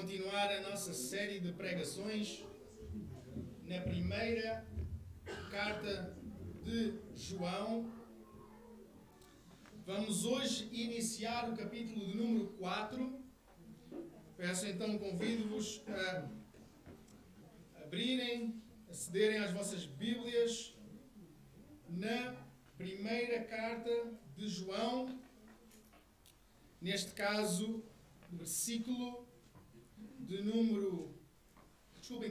continuar a nossa série de pregações na primeira carta de João. Vamos hoje iniciar o capítulo de número 4. Peço então, convido-vos a abrirem, acederem às vossas Bíblias na primeira carta de João, neste caso,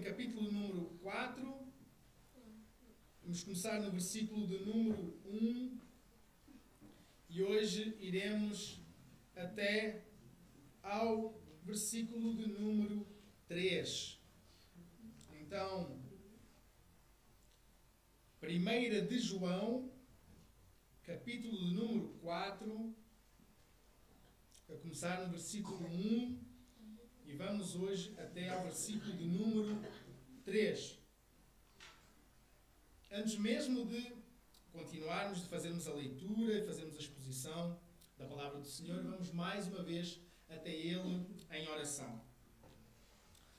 capítulo número 4. Vamos começar no versículo de número 1 e hoje iremos até ao versículo de número 3. Então, 1 de João, capítulo de número 4, a começar no versículo 1 e vamos hoje até ao versículo de número 3. Antes mesmo de continuarmos, de fazermos a leitura e fazermos a exposição da palavra do Senhor, vamos mais uma vez até Ele em oração.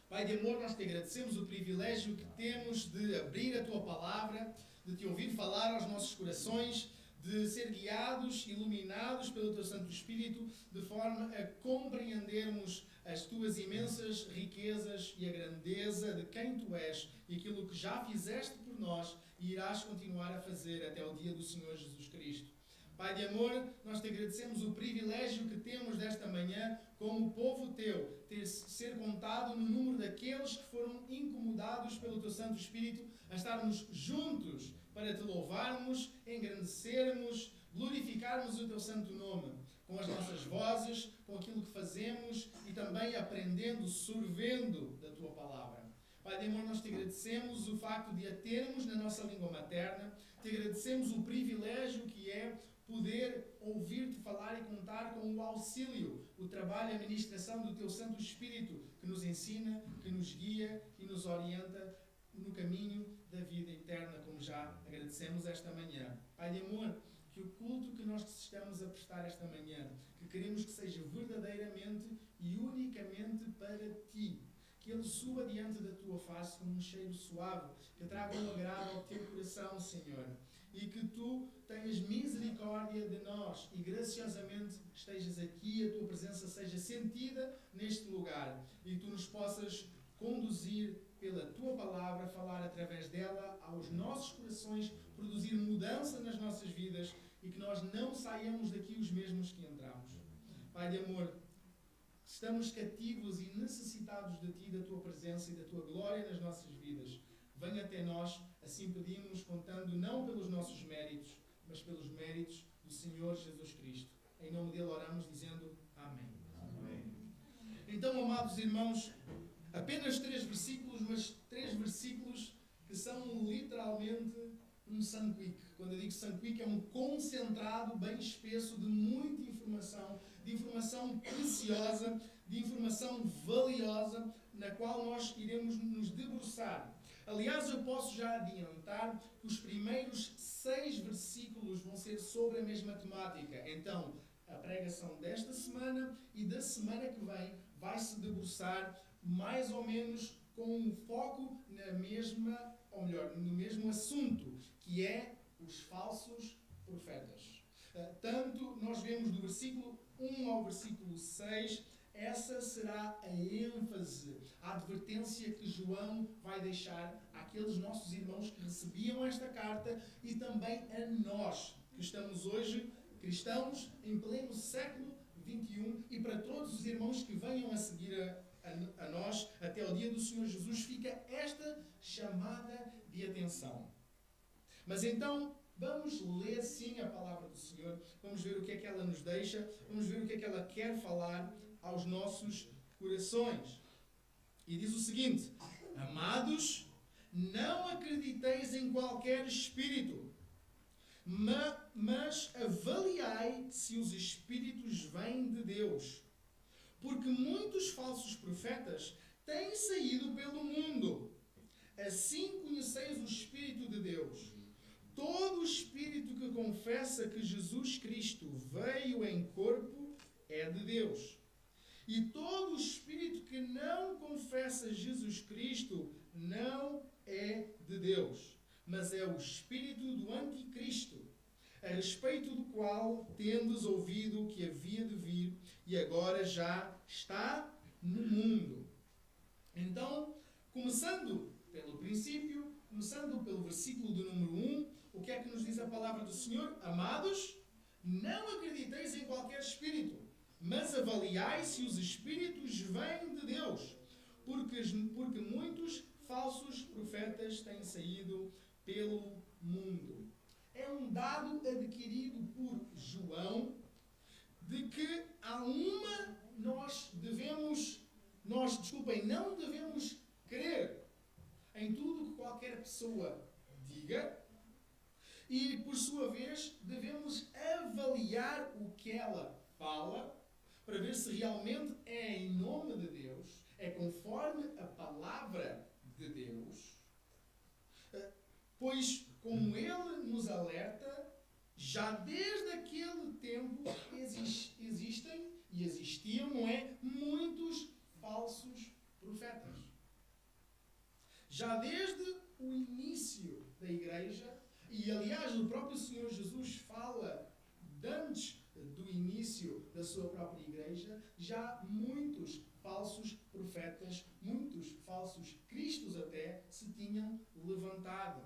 Pai de amor, nós te agradecemos o privilégio que temos de abrir a Tua palavra, de Te ouvir falar aos nossos corações, de ser guiados, iluminados pelo Teu Santo Espírito, de forma a compreendermos as Tuas imensas riquezas e a grandeza de quem Tu és e aquilo que já fizeste por nós e irás continuar a fazer até o dia do Senhor Jesus Cristo. Pai de amor, nós te agradecemos o privilégio que temos desta manhã, como povo Teu, ser contado no número daqueles que foram incomodados pelo Teu Santo Espírito a estarmos juntos para Te louvarmos, engrandecermos, glorificarmos o Teu santo nome, com as nossas vozes, com aquilo que fazemos e também aprendendo, sorvendo da Tua palavra. Pai de amor, nós te agradecemos o facto de a termos na nossa língua materna, te agradecemos o privilégio que é poder ouvir-te falar e contar com o auxílio, o trabalho e a ministração do Teu Santo Espírito, que nos ensina, que nos guia e nos orienta no caminho da vida eterna, como já agradecemos esta manhã. Pai de amor, que o culto que nós te estamos a prestar esta manhã, que queremos que seja verdadeiramente e unicamente para Ti, que Ele suba diante da Tua face como um cheiro suave, que traga um agrado ao Teu coração, Senhor, e que Tu tenhas misericórdia de nós e graciosamente estejas aqui, a Tua presença seja sentida neste lugar e Tu nos possas conduzir pela Tua palavra, falar através dela aos nossos corações, produzir mudança nas nossas vidas e que nós não saiamos daqui os mesmos que entramos. Pai de amor, estamos cativos e necessitados de Ti, da Tua presença e da Tua glória nas nossas vidas. Venha até nós, assim pedimos, contando não pelos nossos méritos, mas pelos méritos do Senhor Jesus Cristo. Em nome dele oramos dizendo Amém. Amém. Então, amados irmãos, apenas 3 versículos, mas 3 versículos que são literalmente um sanduíche. Quando eu digo sanduíche, é um concentrado bem espesso de muita informação, de informação preciosa, de informação valiosa, na qual nós iremos nos debruçar. Aliás, eu posso já adiantar que os primeiros 6 versículos vão ser sobre a mesma temática. Então, a pregação desta semana e da semana que vem vai se debruçar mais ou menos com um foco na mesma, ou melhor, no mesmo assunto, que é os falsos profetas. Tanto nós vemos do versículo 1 ao versículo 6, essa será a ênfase, a advertência que João vai deixar àqueles nossos irmãos que recebiam esta carta e também a nós, que estamos hoje cristãos em pleno século XXI, e para todos os irmãos que venham a seguir a nós até o dia do Senhor Jesus, fica esta chamada de atenção. Mas então, vamos ler sim a palavra do Senhor, vamos ver o que é que ela nos deixa, vamos ver o que é que ela quer falar aos nossos corações. E diz o seguinte: amados, não acrediteis em qualquer espírito, mas avaliai se os espíritos vêm de Deus. Porque muitos falsos profetas têm saído pelo mundo. Assim conheceis o Espírito de Deus. Todo espírito que confessa que Jesus Cristo veio em corpo é de Deus. E todo o espírito que não confessa Jesus Cristo não é de Deus, mas é o espírito do anticristo, a respeito do qual tendes ouvido que havia de vir e agora já está no mundo. Então, começando pelo princípio, começando pelo versículo do número 1, o que é que nos diz a palavra do Senhor? Amados, não acrediteis em qualquer espírito, mas avaliai se os espíritos vêm de Deus, porque muitos falsos profetas têm saído pelo mundo. É um dado adquirido por João de que há uma não devemos crer em tudo que qualquer pessoa diga e, por sua vez, devemos avaliar o que ela fala para ver se realmente é em nome de Deus, é conforme a palavra de Deus, pois, como ele nos alerta, já desde aquele tempo existem e existiam, não é? Muitos falsos profetas. Já desde o início da Igreja, e aliás o próprio Senhor Jesus fala antes do início da sua própria Igreja, já muitos falsos profetas, muitos falsos cristos até, se tinham levantado.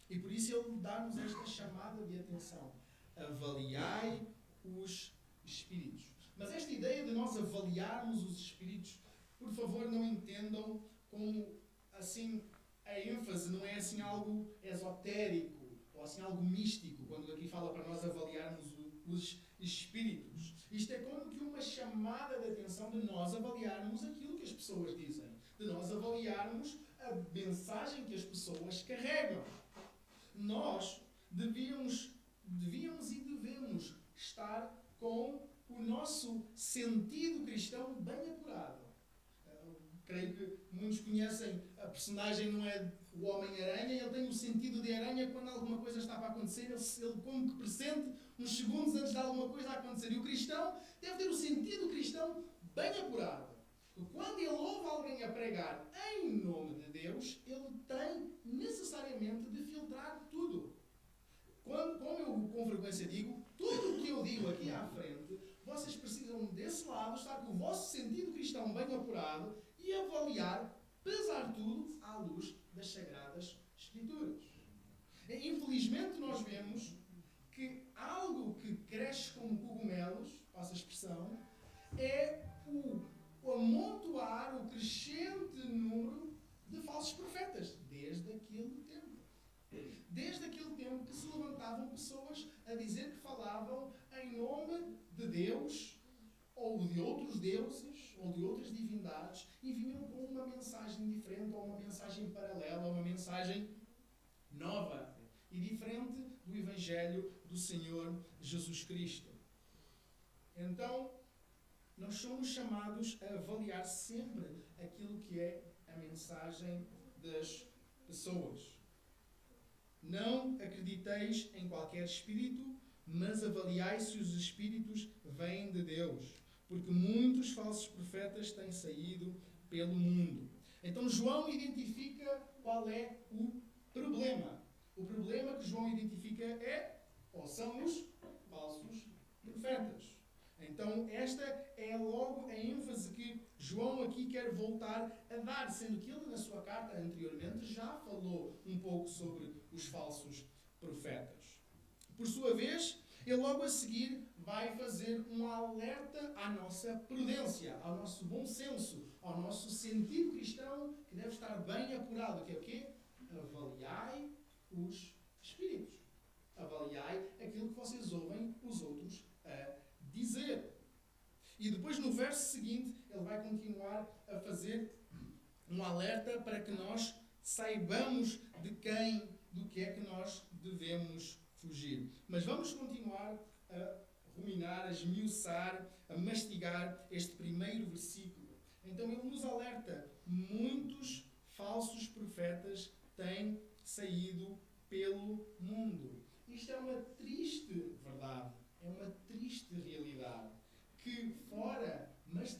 E por isso ele dá-nos esta chamada de atenção. Avaliai os espíritos. Mas esta ideia de nós avaliarmos os espíritos, por favor, não entendam como assim a ênfase não é assim algo esotérico ou assim algo místico, quando aqui fala para nós avaliarmos os espíritos. Isto é como que uma chamada de atenção de nós avaliarmos aquilo que as pessoas dizem, de nós avaliarmos a mensagem que as pessoas carregam. Nós devíamos e devemos estar com o nosso sentido cristão bem apurado. Creio que muitos conhecem a personagem, não é o Homem-Aranha, ele tem o sentido de aranha quando alguma coisa está para acontecer, ele como que pressente uns segundos antes de alguma coisa acontecer. E o cristão deve ter o sentido cristão bem apurado. Quando ele ouve alguém a pregar em nome de Deus, ele tem necessariamente de filtrar tudo. Como eu com frequência digo, tudo o que eu digo aqui à frente, vocês precisam desse lado estar com o vosso sentido cristão bem apurado e avaliar, pesar tudo à luz das Sagradas Escrituras. Infelizmente nós vemos que algo que cresce como cogumelos, passa a expressão, é o amontoar, o crescente número de falsos profetas, desde aquele tempo. Desde aquele tempo que se levantavam pessoas a dizer que falavam em nome de Deus, ou de outros deuses, ou de outras divindades, e vinham com uma mensagem diferente, ou uma mensagem paralela, ou uma mensagem nova e diferente do Evangelho do Senhor Jesus Cristo. Então, nós somos chamados a avaliar sempre aquilo que é a mensagem das pessoas. Não acrediteis em qualquer espírito, mas avaliai se os espíritos vêm de Deus, porque muitos falsos profetas têm saído pelo mundo. Então João identifica qual é o problema. O problema que João identifica são os falsos profetas. Então esta é logo a ênfase que João aqui quer voltar a dar, sendo que ele na sua carta anteriormente já falou um pouco sobre os falsos profetas. Por sua vez, ele logo a seguir vai fazer um alerta à nossa prudência, ao nosso bom senso, ao nosso sentido cristão, que deve estar bem apurado, que é o quê? Avaliai os espíritos. Avaliai aquilo que vocês ouvem os outros a dizer. E depois no verso seguinte, ele vai continuar a fazer um alerta para que nós saibamos do que é que nós devemos fugir. Mas vamos continuar a ruminar, a esmiuçar, a mastigar este primeiro versículo. Então ele nos alerta: muitos falsos profetas têm saído pelo mundo. Isto é uma triste verdade, é uma triste realidade, que fora, mas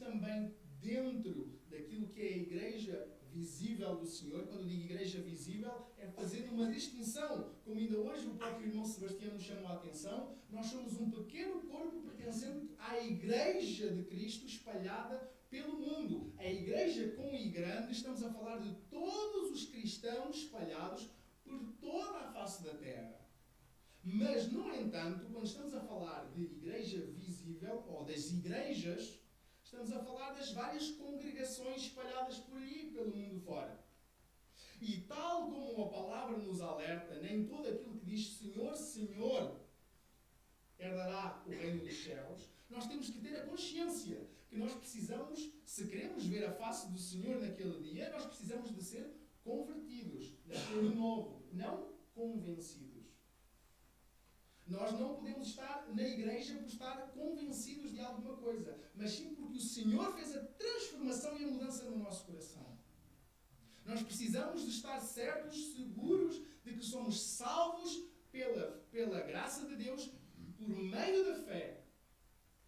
dentro daquilo que é a igreja visível do Senhor. Quando eu digo igreja visível, é fazendo uma distinção. Como ainda hoje o próprio irmão Sebastião nos chamou a atenção, nós somos um pequeno corpo pertencente à igreja de Cristo espalhada pelo mundo. A igreja com I grande, estamos a falar de todos os cristãos espalhados por toda a face da terra. Mas, no entanto, quando estamos a falar de igreja visível, ou das igrejas, estamos a falar das várias congregações espalhadas por aí, pelo mundo fora. E tal como a palavra nos alerta, nem tudo aquilo que diz Senhor, Senhor, herdará o reino dos céus, nós temos que ter a consciência que nós precisamos, se queremos ver a face do Senhor naquele dia, nós precisamos de ser convertidos, nascer de novo, não convencidos. Nós não podemos estar na igreja por estar convencidos de alguma coisa, mas sim porque o Senhor fez a transformação e a mudança no nosso coração. Nós precisamos de estar certos, seguros de que somos salvos pela graça de Deus, por meio da fé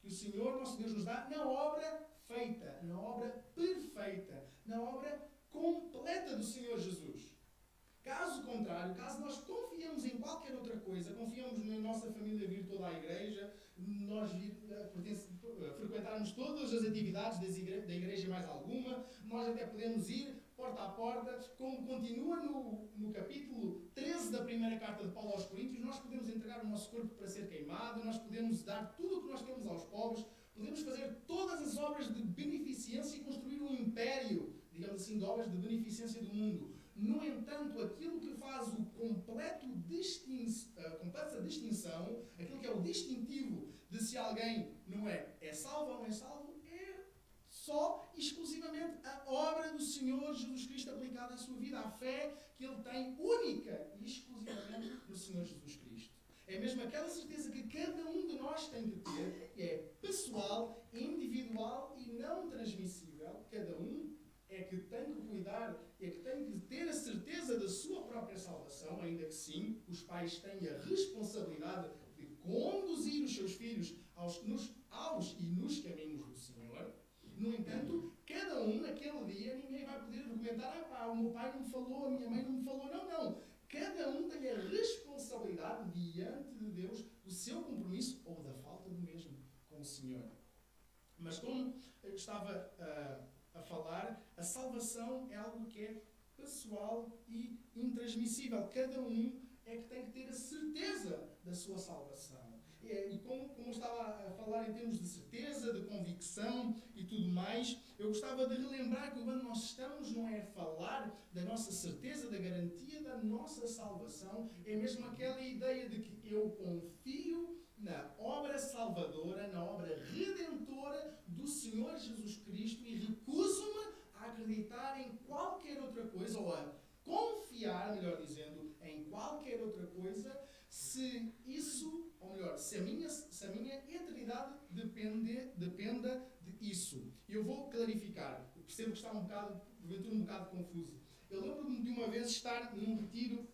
que o Senhor, nosso Deus, nos dá na obra feita, na obra perfeita, na obra completa do Senhor Jesus. Caso contrário, caso nós confiemos em qualquer outra coisa, confiamos na nossa família vir toda à igreja, nós frequentarmos todas as atividades da igreja mais alguma, nós até podemos ir porta a porta, como continua no capítulo 13 da primeira carta de Paulo aos Coríntios, nós podemos entregar o nosso corpo para ser queimado, nós podemos dar tudo o que nós temos aos pobres, podemos fazer todas as obras de beneficência e construir um império, digamos assim, de obras de beneficência do mundo. No entanto, aquilo que faz a completa distinção, aquilo que é o distintivo de se alguém não é salvo ou não é salvo, é só, exclusivamente, a obra do Senhor Jesus Cristo aplicada à sua vida, a fé que ele tem única e exclusivamente no Senhor Jesus Cristo. É mesmo aquela certeza que cada um de nós tem que ter, que é pessoal, individual e não transmissível. Cada um é que tem que cuidar, é que tem que ter a certeza da sua própria salvação, ainda que sim, os pais têm a responsabilidade de conduzir os seus filhos aos e nos caminhos do Senhor. No entanto, cada um naquele dia, ninguém vai poder argumentar, o meu pai não me falou, a minha mãe não me falou. Não. Cada um tem a responsabilidade diante de Deus do seu compromisso ou da falta do mesmo com o Senhor. Mas como eu estava a falar, a salvação é algo que é pessoal e intransmissível. Cada um é que tem que ter a certeza da sua salvação. E como estava a falar em termos de certeza, de convicção e tudo mais, eu gostava de relembrar que quando nós estamos, não é a falar da nossa certeza, da garantia da nossa salvação, é mesmo aquela ideia de que eu confio na obra salvadora, na obra redentora do Senhor Jesus Cristo e recuso-me a acreditar em qualquer outra coisa, ou a confiar, melhor dizendo, em qualquer outra coisa, se isso, ou melhor, se a minha eternidade dependa de isso. Eu vou clarificar. Eu percebo que está porventura um bocado confuso. Eu lembro-me de uma vez estar num retiro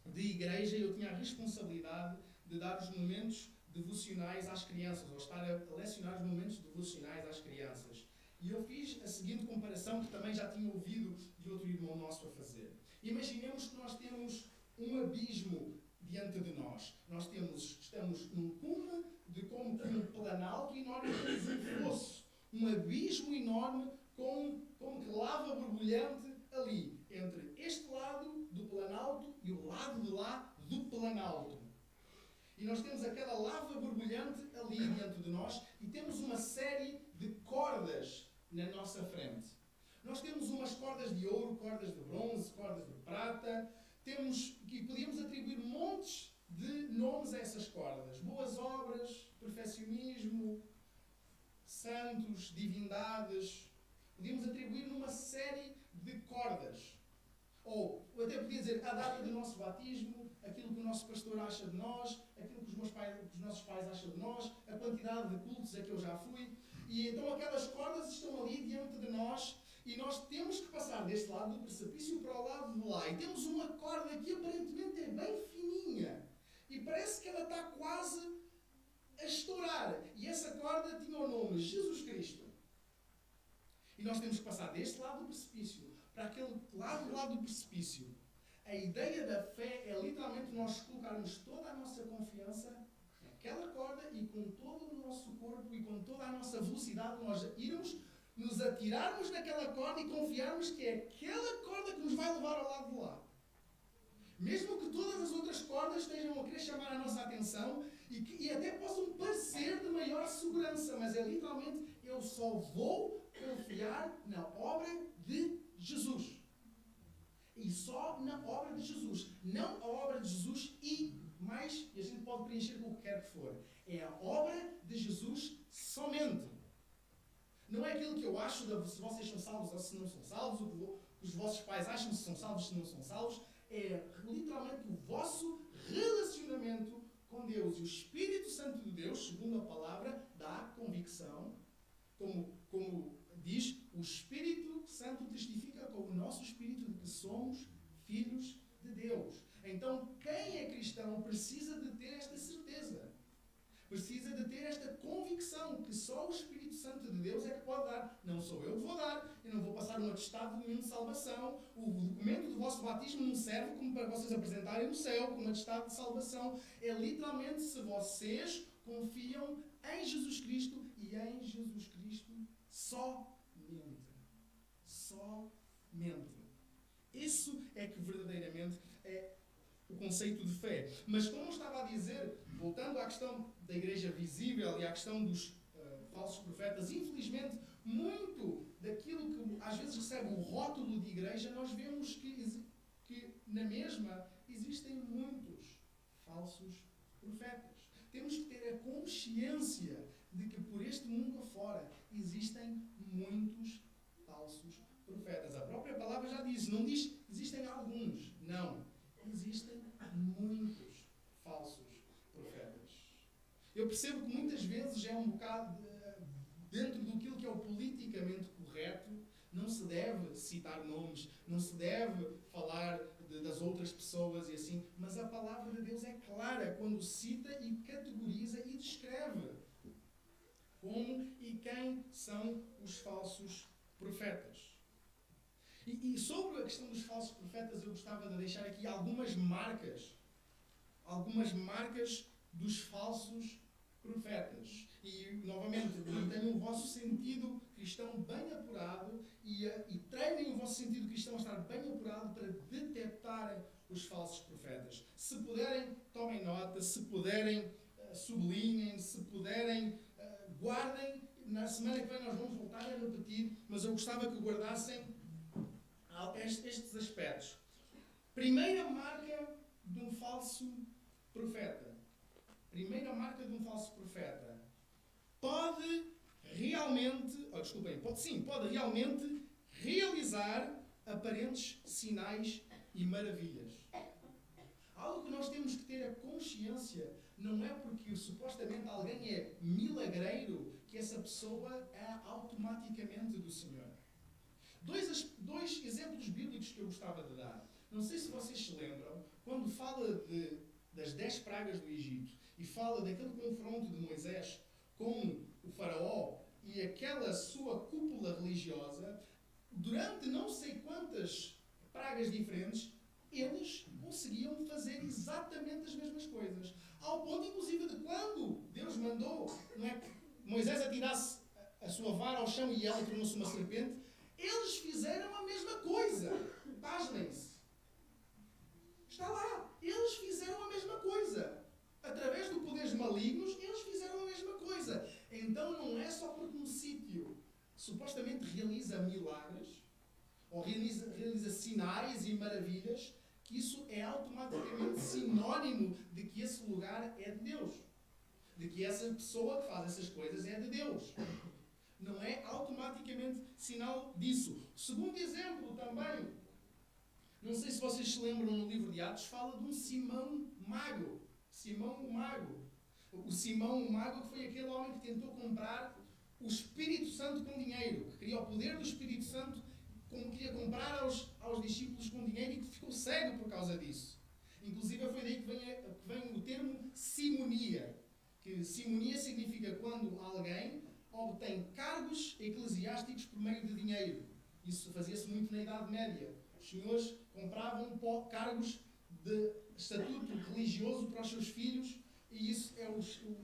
de igreja e eu tinha a responsabilidade de dar os momentos devocionais às crianças, ou estar a lecionar os momentos devocionais às crianças. E eu fiz a seguinte comparação, que também já tinha ouvido de outro irmão nosso a fazer. Imaginemos que nós temos um abismo diante de nós. Estamos num cume de como que um planalto e nós temos um fosso, um abismo enorme como que lava borbulhante ali, entre este lado do planalto e o lado de lá do planalto. E nós temos aquela lava borbulhante ali diante de nós e temos uma série de cordas na nossa frente. Nós temos umas cordas de ouro, cordas de bronze, cordas de prata. E podíamos atribuir montes de nomes a essas cordas. Boas obras, perfeccionismo, santos, divindades. Podíamos atribuir numa série de cordas. Ou até podia dizer a data do nosso batismo, aquilo que o nosso pastor acha de nós, aquilo que os nossos pais acham de nós, a quantidade de cultos a que eu já fui. E então aquelas cordas estão ali diante de nós e nós temos que passar deste lado do precipício para o lado de lá. E temos uma corda que aparentemente é bem fininha e parece que ela está quase a estourar. E essa corda tinha o nome Jesus Cristo. lado do precipício. A ideia da fé é literalmente nós colocarmos toda a nossa confiança naquela corda e com todo o nosso corpo e com toda a nossa velocidade nós irmos nos atirarmos naquela corda e confiarmos que é aquela corda que nos vai levar ao lado de lá. Mesmo que todas as outras cordas estejam a querer chamar a nossa atenção e até possam parecer de maior segurança, mas é literalmente eu só vou confiar na obra de Jesus. E só na obra de Jesus. Não a obra de Jesus e mais, e a gente pode preencher com o que quer que for. É a obra de Jesus somente. Não é aquilo que eu acho de se vocês são salvos ou se não são salvos, o que os vossos pais acham se são salvos ou se não são salvos. É literalmente o vosso relacionamento com Deus. E o Espírito Santo de Deus, segundo a palavra, dá convicção. Como diz, o Espírito Santo testifica com o nosso espírito de que somos filhos de Deus. Então, quem é cristão precisa de ter esta certeza. Precisa de ter esta convicção que só o Espírito Santo de Deus é que pode dar. Não sou eu que vou dar. Eu não vou passar um atestado nenhum de salvação. O documento do vosso batismo não serve como para vocês apresentarem no céu como atestado de salvação. É literalmente se vocês confiam em Jesus Cristo e em Jesus Cristo somente. Somente. Isso é que verdadeiramente é o conceito de fé. Mas como eu estava a dizer, voltando à questão da igreja visível e à questão dos falsos profetas, infelizmente, muito daquilo que às vezes recebe o rótulo de igreja, nós vemos que na mesma existem muitos falsos profetas. Temos que ter a consciência de que por este mundo afora existem muitos falsos profetas. A própria palavra já diz, não diz existem alguns, não. Existem muitos falsos profetas. Eu percebo que muitas vezes é um bocado dentro daquilo que é o politicamente correto, não se deve citar nomes, não se deve falar das outras pessoas e assim, mas a palavra de Deus é clara quando cita e categoriza e descreve como e quem são os falsos profetas. E sobre a questão dos falsos profetas, eu gostava de deixar aqui algumas marcas dos falsos profetas. E, novamente, mantenham o vosso sentido cristão bem apurado e treinem o vosso sentido cristão a estar bem apurado para detectarem os falsos profetas. Se puderem, tomem nota. Se puderem, sublinhem. Se puderem, guardem. Na semana que vem nós vamos voltar a repetir, mas eu gostava que guardassem estes aspectos. Primeira marca de um falso profeta. Primeira marca de um falso profeta. Pode realmente realizar aparentes sinais e maravilhas. Algo que nós temos que ter a consciência, não é porque supostamente alguém é milagreiro que essa pessoa é automaticamente do Senhor. Dois exemplos bíblicos que eu gostava de dar. Não sei se vocês se lembram, quando fala das 10 pragas do Egito e fala daquele confronto de Moisés com o faraó e aquela sua cúpula religiosa, durante não sei quantas pragas diferentes, eles conseguiam fazer exatamente as mesmas coisas. Ao ponto, inclusive, de quando Deus mandou que Moisés atirasse a sua vara ao chão e ela tornou-se uma serpente, eles fizeram a mesma coisa. Pasmem-se. Está lá. Eles fizeram a mesma coisa. Através de poderes malignos, eles fizeram a mesma coisa. Então não é só porque um sítio supostamente realiza milagres, ou realiza sinais e maravilhas, que isso é automaticamente sinónimo de que esse lugar é de Deus. De que essa pessoa que faz essas coisas é de Deus. Não é automaticamente sinal disso. Segundo exemplo também, não sei se vocês se lembram no livro de Atos, fala de um Simão Mago. Simão o Mago. O Simão o Mago que foi aquele homem que tentou comprar o Espírito Santo com dinheiro, que queria o poder do Espírito Santo, como queria comprar aos discípulos com dinheiro e que ficou cego por causa disso. Inclusive foi daí que vem o termo simonia. Que simonia significa quando alguém obtém cargos eclesiásticos por meio de dinheiro. Isso fazia-se muito na Idade Média. Os Os senhores compravam cargos de estatuto religioso para os seus filhos, e isso é o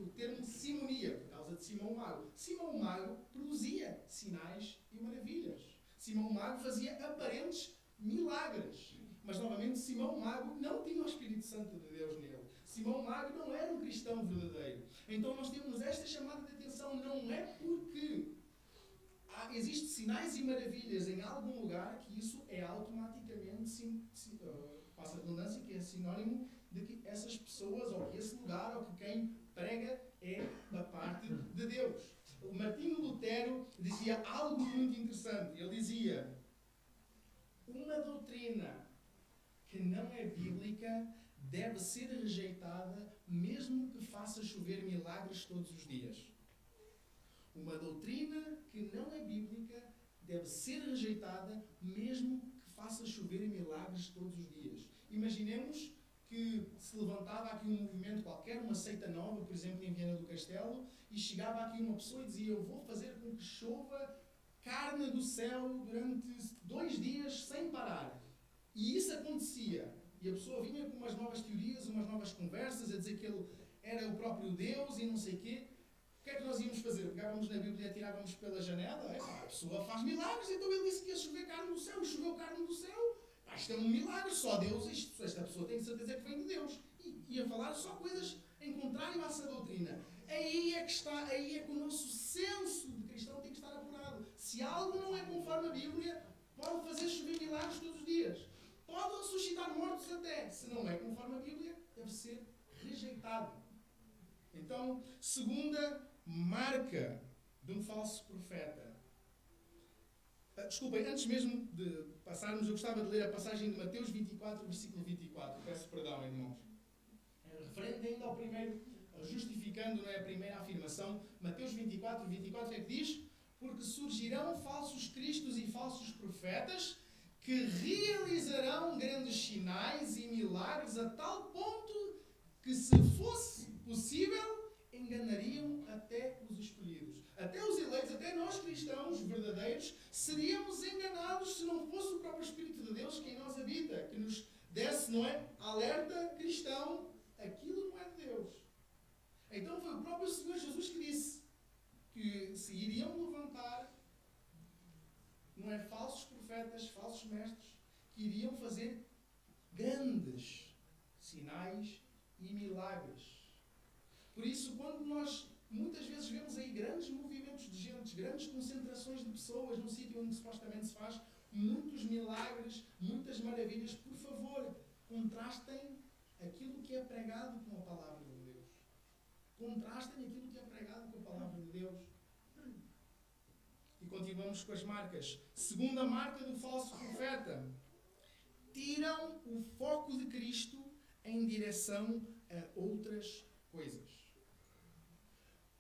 termo simonia, por causa de Simão o Mago. Simão o Mago produzia sinais e maravilhas. Simão o Mago fazia aparentes milagres. Mas, novamente, Simão o Mago não tinha o Espírito Santo de Deus nele. Simão o Mago não era um cristão verdadeiro. Então nós temos esta chamada de atenção. Não é porque existem sinais e maravilhas em algum lugar que isso é automaticamente, passa a redundância, que é sinónimo de que essas pessoas, ou que esse lugar, ou que quem prega é da parte de Deus. O Martinho Lutero dizia algo muito interessante. Ele dizia: uma doutrina que não é bíblica deve ser rejeitada mesmo que faça chover milagres todos os dias. Uma doutrina que não é bíblica deve ser rejeitada mesmo que faça chover milagres todos os dias. Imaginemos que se levantava aqui um movimento qualquer, uma seita nova, por exemplo, em Viana do Castelo, e chegava aqui uma pessoa e dizia: eu vou fazer com que chova carne do céu durante 2 dias sem parar. E isso acontecia. E a pessoa vinha com umas novas teorias, umas novas conversas, a dizer que ele era o próprio Deus e não sei o quê. O que é que nós íamos fazer? Pegávamos na Bíblia e atirávamos pela janela? A pessoa faz milagres, então ele disse que ia chover carne do céu, e choveu carne do céu. Isto é um milagre, só Deus, esta pessoa tem certeza que vem de Deus. E ia falar só coisas em contrário a essa doutrina. Aí é que o nosso senso de cristão tem que estar apurado. Se algo não é conforme a Bíblia, pode fazer chover milagres todos os dias. Pode ressuscitar mortos até. Se não é conforme a Bíblia, deve ser rejeitado. Então, segunda marca de um falso profeta. Desculpem, antes mesmo de passarmos, eu gostava de ler a passagem de Mateus 24, versículo 24. Peço perdão, irmãos. É referente ainda ao primeiro, justificando, não é, a primeira afirmação. Mateus 24, 24 é que diz: porque surgirão falsos cristos e falsos profetas que realizarão grandes sinais e milagres a tal ponto que, se fosse possível, enganariam até os escolhidos. Até os eleitos, até nós cristãos verdadeiros, seríamos enganados se não fosse o próprio Espírito de Deus que em nós habita, que nos desse, não é, alerta cristão, aquilo não é de Deus. Então foi o próprio Senhor Jesus que disse que se iriam levantar, não é, falsos profetas, falsos mestres, que iriam fazer grandes sinais e milagres. Por isso, quando nós muitas vezes vemos aí grandes movimentos de gente, grandes concentrações de pessoas num sítio onde supostamente se faz muitos milagres, muitas maravilhas, por favor, contrastem aquilo que é pregado com a palavra de Deus. Contrastem aquilo que é pregado com a palavra de Deus. E continuamos com as marcas. Segunda marca do falso profeta: tiram o foco de Cristo em direção a outras coisas.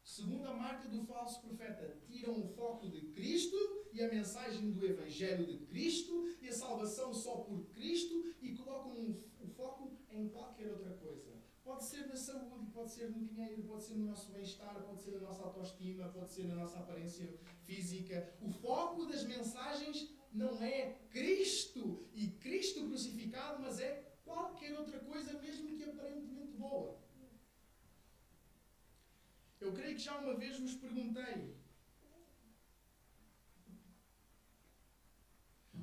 Segunda marca do falso profeta: tiram o foco de Cristo e a mensagem do Evangelho de Cristo e a salvação só por Cristo e colocam o foco em qualquer outra coisa. Pode ser na saúde, pode ser no dinheiro, pode ser no nosso bem-estar, pode ser na nossa autoestima, pode ser na nossa aparência física. O foco das mensagens não é Cristo e Cristo crucificado, mas é qualquer outra coisa, mesmo que aparentemente boa. Eu creio que já uma vez vos perguntei: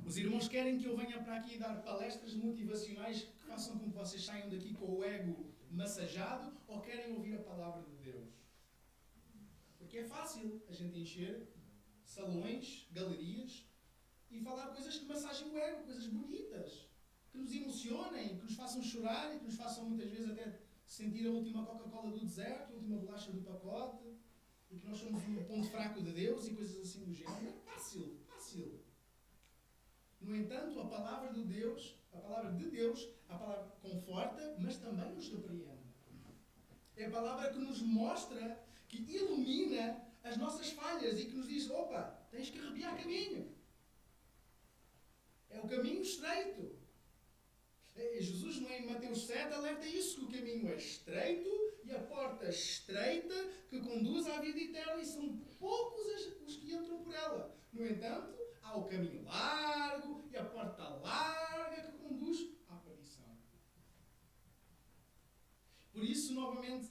os irmãos querem que eu venha para aqui dar palestras motivacionais que façam com que vocês saiam daqui com o ego massajado, ou querem ouvir a palavra de Deus? Porque é fácil a gente encher salões, galerias e falar coisas que massageiem o ego, coisas bonitas, que nos emocionem, que nos façam chorar e que nos façam muitas vezes até sentir a última Coca-Cola do deserto, a última bolacha do pacote, e que nós somos um ponto fraco de Deus e coisas assim do género. É fácil, fácil. No entanto, a palavra de Deus, a palavra conforta, mas também nos repreende. É a palavra que nos mostra, que ilumina as nossas falhas e que nos diz: opa, tens que arrepiar caminho. É o caminho estreito. Jesus, não é, em Mateus 7, alerta isso, que o caminho é estreito e a porta estreita que conduz à vida eterna, e são poucos os que entram por ela. No entanto, há há o caminho largo e a porta larga que conduz à perdição. Por isso, novamente,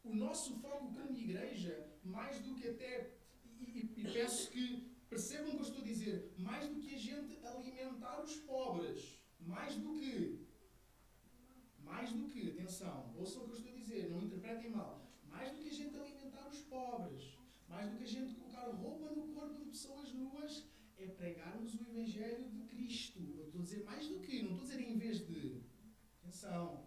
o nosso foco como igreja, mais do que até, e peço que percebam o que eu estou a dizer, mais do que a gente alimentar os pobres, mais do que, atenção, ouçam o que eu estou a dizer, não interpretem mal, mais do que a gente alimentar os pobres, mais do que a gente colocar roupa no corpo de pessoas nuas, é pregarmos o Evangelho de Cristo. Eu estou a dizer mais do que, não estou a dizer em vez de. Atenção.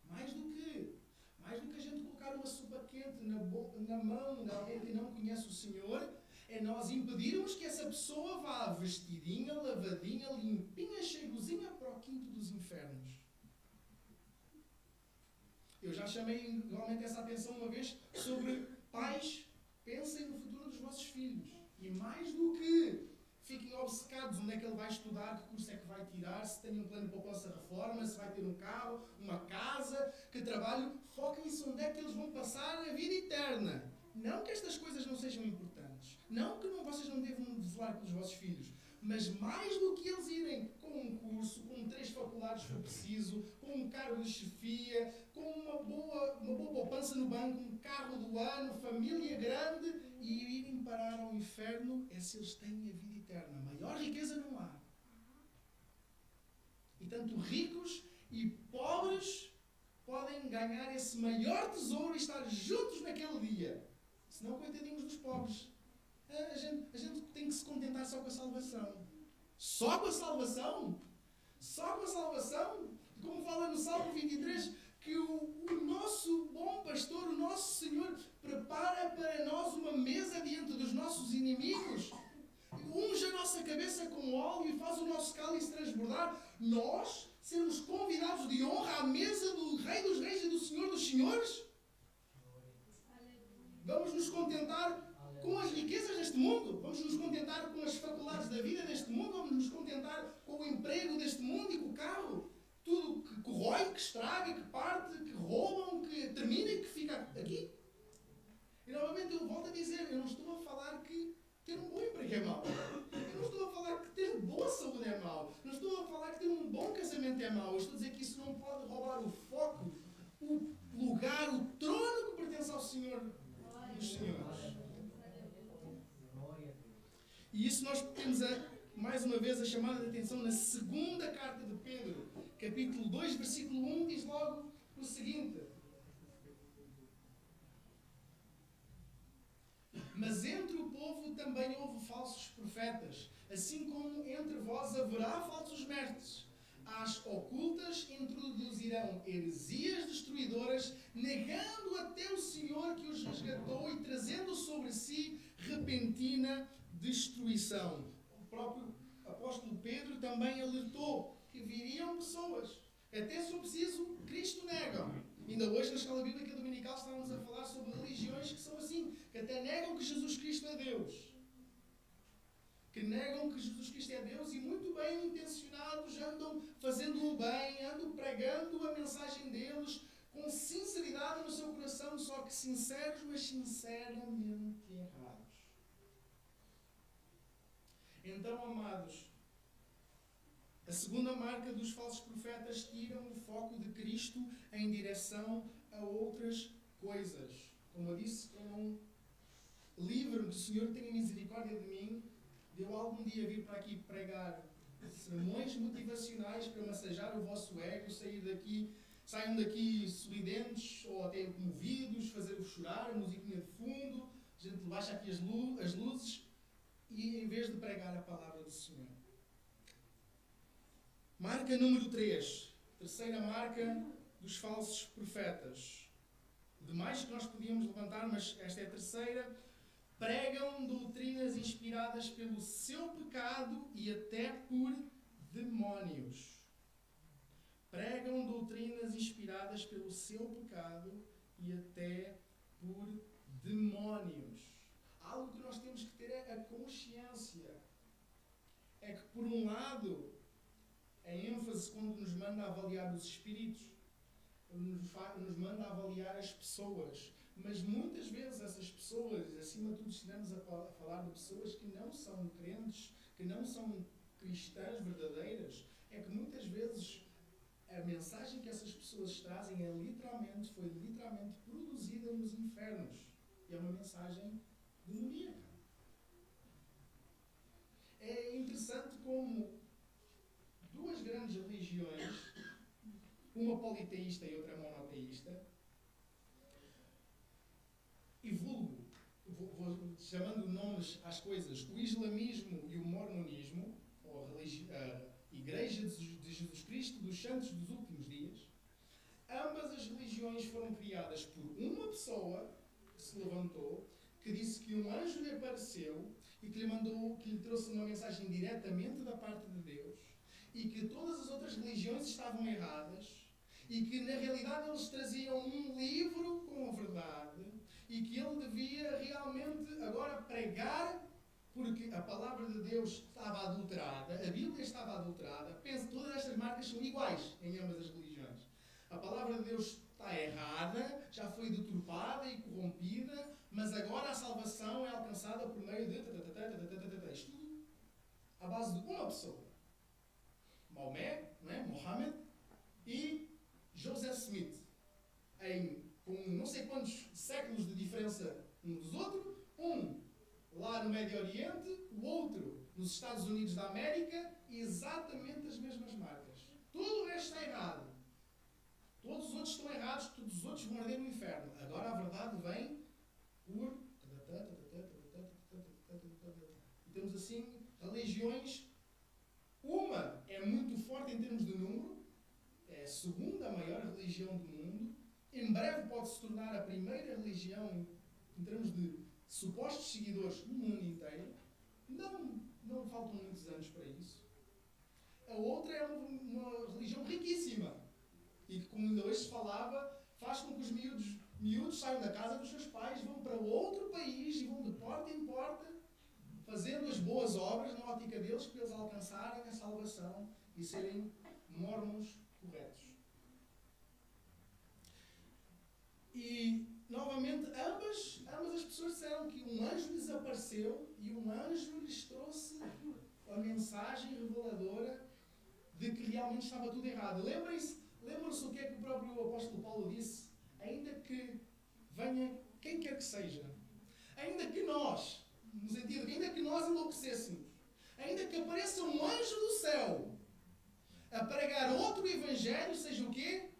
Mais do que a gente colocar uma sopa quente na mão de alguém que não conhece o Senhor, é nós impedirmos que essa pessoa vá vestidinha, lavadinha, limpinha, cheirosinha para o quinto dos infernos. Eu já chamei igualmente essa atenção uma vez sobre pais, pensem no futuro dos vossos filhos. E mais do que fiquem obcecados onde é que ele vai estudar, que curso é que vai tirar, se tem um plano para a próxima reforma, se vai ter um carro, uma casa, que trabalho, foquem-se onde é que eles vão passar a vida eterna. Não que estas coisas não sejam importantes. Não que vocês não devam zelar pelos vossos filhos. Mas mais do que eles irem com um curso, com 3 faculdades se for preciso, com um cargo de chefia, com uma boa poupança no banco, um carro do ano, família grande, e irem parar ao inferno, é se eles têm a vida eterna. Maior riqueza não há. E tanto ricos e pobres podem ganhar esse maior tesouro e estar juntos naquele dia. Senão, coitadinhos dos pobres. A gente tem que se contentar só com a salvação. Só com a salvação? Só com a salvação? Como fala no Salmo 23, que o nosso bom pastor, o nosso Senhor, prepara para nós uma mesa diante dos nossos inimigos. Unge a nossa cabeça com óleo e faz o nosso cálice transbordar. Nós sermos convidados de honra à mesa do Rei dos Reis e do Senhor dos Senhores? Vamos nos contentar com as riquezas deste mundo? Vamos nos contentar com as faculdades da vida deste mundo? Vamos nos contentar com o emprego deste mundo e com o carro? Tudo que corrói, que estraga, que parte, que roubam, que termina e que fica aqui? E novamente eu volto a dizer, eu não estou a falar que ter um bom emprego é mau. Eu não estou a falar que ter boa saúde é mau. Não estou a falar que ter um bom casamento é mau. Eu estou a dizer que isso não pode roubar o foco, o lugar, o trono que pertence ao Senhor dos Senhores. E isso nós temos, mais uma vez, a chamada de atenção na segunda carta de Pedro, capítulo 2, versículo 1, diz logo o seguinte: mas entre o povo também houve falsos profetas, assim como entre vós haverá falsos mestres. Às ocultas introduzirão heresias destruidoras, negando até o Senhor que os resgatou e trazendo sobre si repentina destruição. O próprio apóstolo Pedro também alertou que viriam pessoas, até se for preciso, Cristo negam. Ainda hoje na escola bíblica dominical estávamos a falar sobre religiões que são assim, que até negam que Jesus Cristo é Deus. Que negam que Jesus Cristo é Deus e muito bem intencionados andam fazendo o bem, andam pregando a mensagem deles com sinceridade no seu coração, só que sinceros, mas sinceramente errados. Então, amados, a segunda marca dos falsos profetas tiram o foco de Cristo em direção a outras coisas. Como eu disse, eu não livro-me, que o Senhor tenha misericórdia de mim, de eu algum dia vir para aqui pregar sermões motivacionais para massajar o vosso ego, saiam daqui sorridentes ou até comovidos, fazer-vos chorar, a musiquinha de fundo, a gente baixa aqui as luzes e em vez de pregar a palavra do Senhor. Marca número 3. Terceira marca dos falsos profetas. Demais que nós podíamos levantar, mas esta é a terceira. Pregam doutrinas inspiradas pelo seu pecado e até por demónios. Pregam doutrinas inspiradas pelo seu pecado e até por demónios. Algo que nós temos que ter é a consciência. É que, por um lado, a ênfase quando nos manda avaliar os espíritos, nos manda avaliar as pessoas. Mas muitas vezes essas pessoas, acima de tudo, estamos a falar de pessoas que não são crentes, que não são cristãs verdadeiras, é que muitas vezes a mensagem que essas pessoas trazem foi literalmente produzida nos infernos. E é uma mensagem demoníaca. É interessante como duas grandes religiões, uma politeísta e outra monoteísta, e vou chamando nomes às coisas, o islamismo e o mormonismo, ou a Igreja de Jesus Cristo dos Santos dos Últimos Dias, ambas as religiões foram criadas por uma pessoa que se levantou, que disse que um anjo lhe apareceu e que lhe trouxe uma mensagem diretamente da parte de Deus, e que todas as outras religiões estavam erradas, e que na realidade eles traziam um livro com a verdade, e que ele devia realmente agora pregar, porque a palavra de Deus estava adulterada, a Bíblia estava adulterada. Penso, todas estas marcas são iguais em ambas as religiões. A palavra de Deus está errada, já foi deturpada e corrompida, mas agora a salvação é alcançada por meio de... Isto tudo à base de uma pessoa. Maomé, Mohammed e Joseph Smith. Com não sei quantos séculos de diferença um dos outros, um lá no Médio Oriente, o outro nos Estados Unidos da América, e exatamente as mesmas marcas. Tudo o resto está errado. Todos os outros estão errados, todos os outros vão arder no inferno. Agora a verdade vem por... E temos assim religiões. Uma é muito forte em termos de número, é a segunda maior religião do mundo. Em breve pode se tornar a primeira religião em termos de supostos seguidores no mundo inteiro. Não faltam muitos anos para isso. A outra é uma religião riquíssima e que, como ainda hoje se falava, faz com que os miúdos saiam da casa dos seus pais, vão para outro país e vão de porta em porta, fazendo as boas obras na ótica deles, para eles alcançarem a salvação e serem mormons corretos. E, novamente, ambas as pessoas disseram que um anjo lhes apareceu e um anjo lhes trouxe a mensagem reveladora de que realmente estava tudo errado. Lembram-se o que é que o próprio apóstolo Paulo disse? Ainda que venha quem quer que seja, ainda que nós, no sentido de ainda que nós enlouquecêssemos, ainda que apareça um anjo do céu a pregar outro evangelho, seja o quê?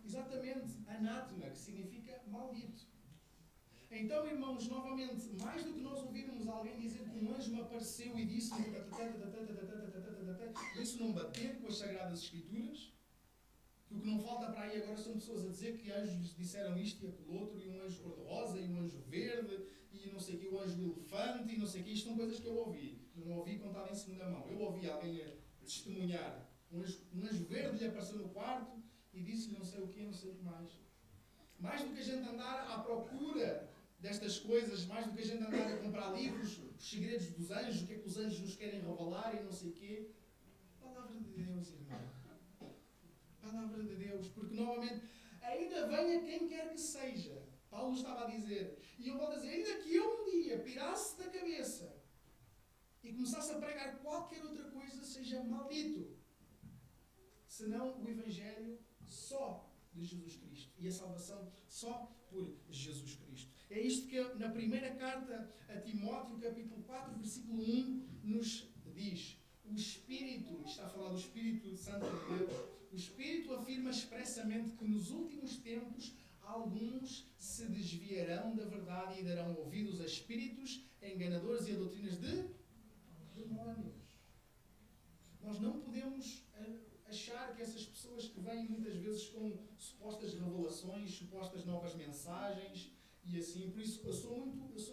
Exatamente, anátema, que significa maldito. Então, irmãos, novamente, mais do que nós ouvirmos alguém dizer que um anjo me apareceu e disse-me isso não bater com as Sagradas Escrituras, que o que não falta para aí agora são pessoas a dizer que anjos disseram isto e aquilo outro, e um anjo cor-de-rosa, e um anjo verde, e não sei o que, o anjo elefante, e não sei o que. Isto são coisas que eu ouvi. Não ouvi contado em segunda mão. Eu ouvi alguém a testemunhar. Um anjo verde lhe apareceu no quarto e disse-lhe não sei o que, não sei o que mais. Mais do que a gente andar à procura destas coisas, mais do que a gente andar a comprar livros, os segredos dos anjos, o que é que os anjos nos querem revelar e não sei o quê. Palavra de Deus, irmão. Palavra de Deus. Porque, novamente, ainda venha quem quer que seja. Paulo estava a dizer. E eu vou dizer, ainda que eu um dia pirasse da cabeça e começasse a pregar qualquer outra coisa, seja maldito. Senão o Evangelho só de Jesus Cristo. E a salvação só por Jesus Cristo. É isto que na primeira carta a Timóteo, capítulo 4, versículo 1, nos diz. O Espírito, está a falar do Espírito Santo de Deus, o Espírito afirma expressamente que nos últimos tempos alguns se desviarão da verdade e darão ouvidos a espíritos enganadores e a doutrinas de demónios. Nós não podemos achar que essas pessoas que vêm muitas vezes com supostas revelações, supostas novas mensagens e assim, por isso eu sou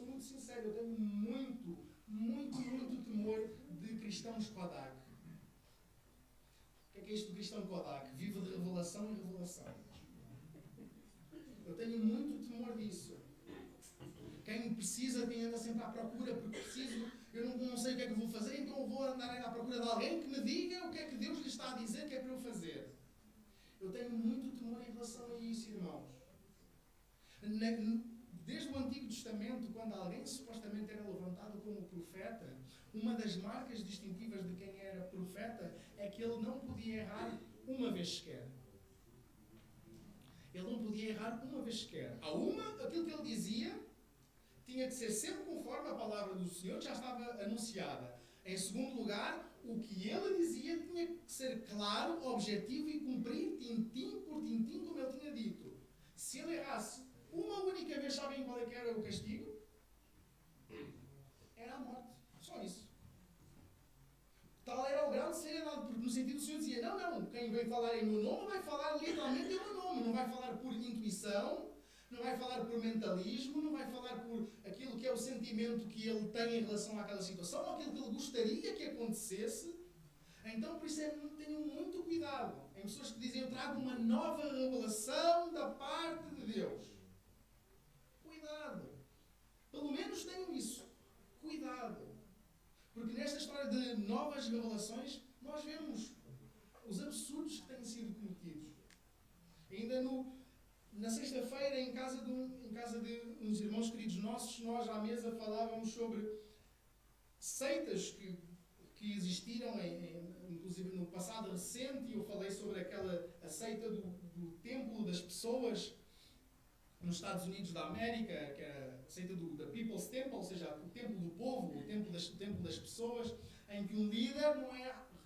muito sincero, eu tenho muito temor de cristãos Kodak. O que é isto de cristão Kodak? Vive de revelação em revelação. Eu tenho muito temor disso. Quem precisa, quem anda sempre à procura, porque preciso, eu não sei o que é que eu vou fazer, então eu vou andar à procura de alguém que me diga o que é que Deus lhe está a dizer que é para eu fazer. Eu tenho muito temor em relação a isso, irmãos. Desde o Antigo Testamento, quando alguém supostamente era levantado como profeta, uma das marcas distintivas de quem era profeta é que ele não podia errar uma vez sequer. Ele não podia errar uma vez sequer. Aquilo que ele dizia tinha que ser sempre conforme a palavra do Senhor, que já estava anunciada. Em segundo lugar, o que ele dizia tinha que ser claro, objetivo e cumprir tintim por tintim, como ele tinha dito. Se ele errasse uma única vez, sabem qual é que era o castigo? Era a morte. Só isso. Tal era o grau de seriedade, porque no sentido o Senhor dizia, não, quem vem falar em meu nome vai falar literalmente em meu nome, não vai falar por intuição, não vai falar por mentalismo, não vai falar por aquilo que é o sentimento que ele tem em relação àquela situação, ou aquilo que ele gostaria que acontecesse. Então, por isso tenham muito cuidado em pessoas que dizem, eu trago uma nova revelação da parte de Deus. Cuidado. Pelo menos tenham isso. Cuidado. Porque nesta história de novas revelações, nós vemos os absurdos que têm sido cometidos. Ainda na sexta-feira, em casa de uns irmãos queridos nossos, nós à mesa falávamos sobre seitas que existiram, inclusive no passado recente, e eu falei sobre a seita do templo das pessoas nos Estados Unidos da América, que era a seita da People's Temple, ou seja, o templo do povo, o templo das pessoas, em que um líder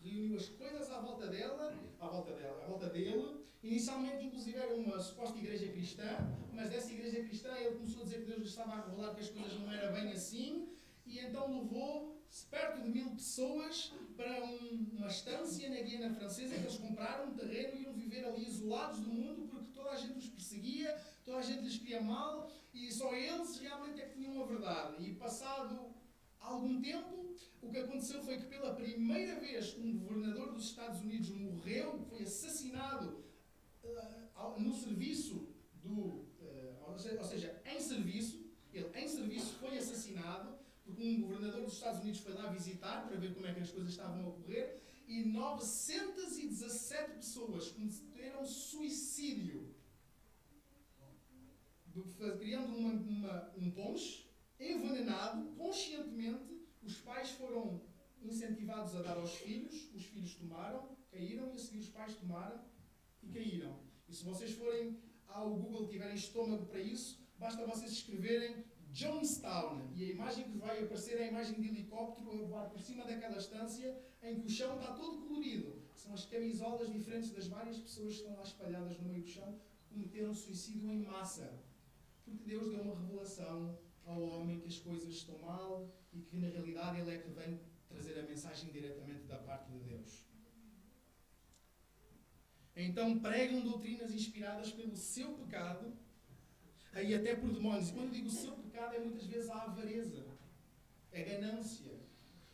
reuniu as coisas à volta dele. Inicialmente, inclusive, era uma suposta igreja cristã, mas dessa igreja cristã ele começou a dizer que Deus lhe estava a revelar que as coisas não eram bem assim, e então levou perto de 1000 pessoas para uma estância na Guiana Francesa, que eles compraram um terreno e iam viver ali isolados do mundo, porque toda a gente os perseguia, toda a gente lhes queria mal, e só eles realmente é que tinham a verdade. E passado algum tempo, o que aconteceu foi que pela primeira vez um governador dos Estados Unidos morreu, foi assassinado no serviço ou seja, em serviço. Ele em serviço foi assassinado, porque um governador dos Estados Unidos foi lá visitar para ver como é que as coisas estavam a ocorrer, e 917 pessoas cometeram suicídio, criando um ponche envenenado, conscientemente. Os pais foram incentivados a dar aos filhos, os filhos tomaram, caíram, e a seguir os pais tomaram e caíram. E se vocês forem ao Google e tiverem estômago para isso, basta vocês escreverem Jonestown, e a imagem que vai aparecer é a imagem de helicóptero a voar por cima daquela estância, em que o chão está todo colorido. São as camisolas diferentes das várias pessoas que estão lá espalhadas no meio do chão, que cometeram suicídio em massa. Porque Deus deu uma revelação ao homem que as coisas estão mal e que na realidade Ele é que vem trazer a mensagem diretamente da parte de Deus. Então pregam doutrinas inspiradas pelo seu pecado, aí até por demónios. E quando eu digo o seu pecado, é muitas vezes a avareza, a ganância.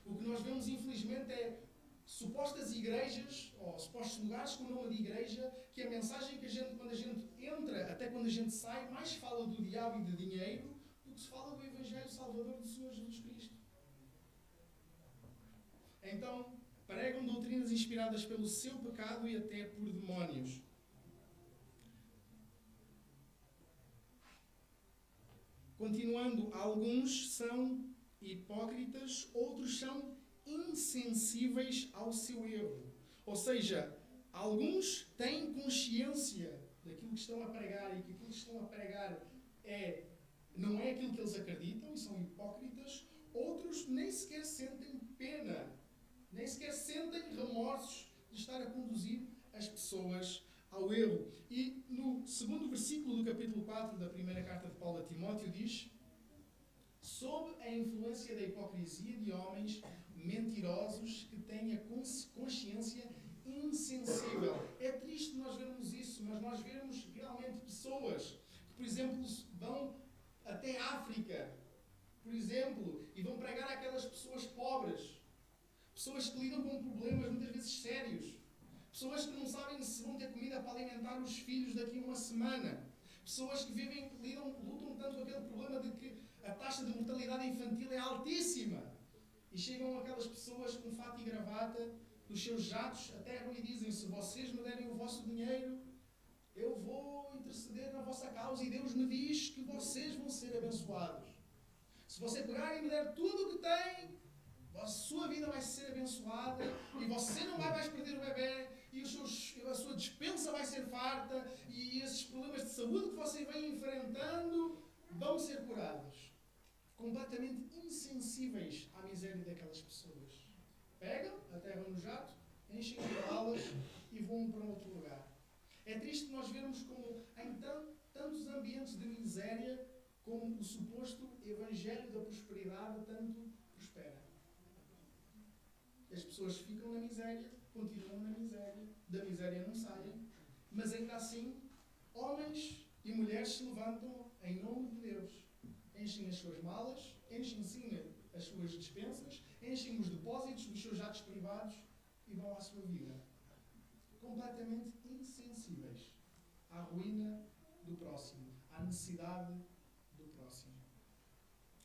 O que nós vemos, infelizmente, é supostas igrejas, ou supostos lugares com o nome de igreja, que a mensagem que quando a gente entra, até quando a gente sai, mais fala do diabo e de dinheiro do que se fala do Evangelho Salvador do Senhor Jesus Cristo. Então, pregam doutrinas inspiradas pelo seu pecado e até por demónios. Continuando, alguns são hipócritas, outros são insensíveis ao seu erro. Ou seja, alguns têm consciência daquilo que estão a pregar e que aquilo que estão a pregar não é aquilo que eles acreditam e são hipócritas. Outros nem sequer sentem pena, nem sequer sentem remorsos de estar a conduzir as pessoas ao erro. E no segundo versículo do capítulo 4 da primeira carta de Paulo a Timóteo diz: sob a influência da hipocrisia de homens mentirosos que têm a consciência insensível. É triste nós vermos isso, mas nós vemos realmente pessoas que, por exemplo, vão até a África, por exemplo, e vão pregar àquelas pessoas pobres, pessoas que lidam com problemas muitas vezes sérios, pessoas que não sabem se vão ter comida para alimentar os filhos daqui a uma semana, pessoas que lutam tanto com aquele problema de que a taxa de mortalidade infantil é altíssima. E chegam aquelas pessoas com fato e gravata, nos seus jatos, aterram e dizem: se vocês me derem o vosso dinheiro, eu vou interceder na vossa causa e Deus me diz que vocês vão ser abençoados. Se você pegar e me der tudo o que tem, a sua vida vai ser abençoada e você não vai mais perder o bebê e a sua despensa vai ser farta e esses problemas de saúde que você vem enfrentando vão ser curados. Completamente insensíveis à miséria daquelas pessoas. Pegam, aterram no jato, enchem de balas e vão para outro lugar. É triste nós vermos como em tantos ambientes de miséria como o suposto evangelho da prosperidade tanto prospera. As pessoas ficam na miséria, continuam na miséria, da miséria não saem, mas ainda assim, homens e mulheres se levantam em nome de Deus. Enchem as suas malas, enchem sim as suas despensas, enchem os depósitos dos seus jatos privados e vão à sua vida. Completamente insensíveis à ruína do próximo, à necessidade do próximo.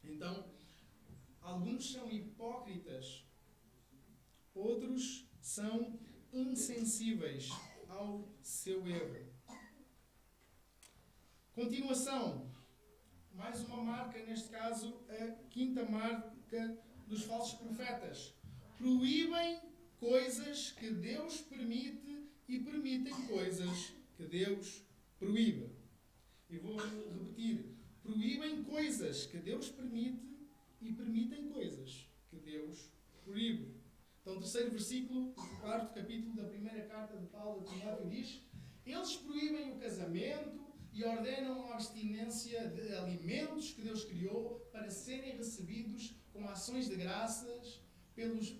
Então, alguns são hipócritas, outros são insensíveis ao seu erro. Continuação. Mais uma marca, neste caso, a quinta marca dos falsos profetas. Proíbem coisas que Deus permite e permitem coisas que Deus proíbe. E vou repetir. Proíbem coisas que Deus permite e permitem coisas que Deus proíbe. Então, o terceiro versículo do quarto capítulo da primeira carta de Paulo a Timóteo diz: eles proíbem o casamento e ordenam a abstinência de alimentos que Deus criou para serem recebidos com ações de graças pelos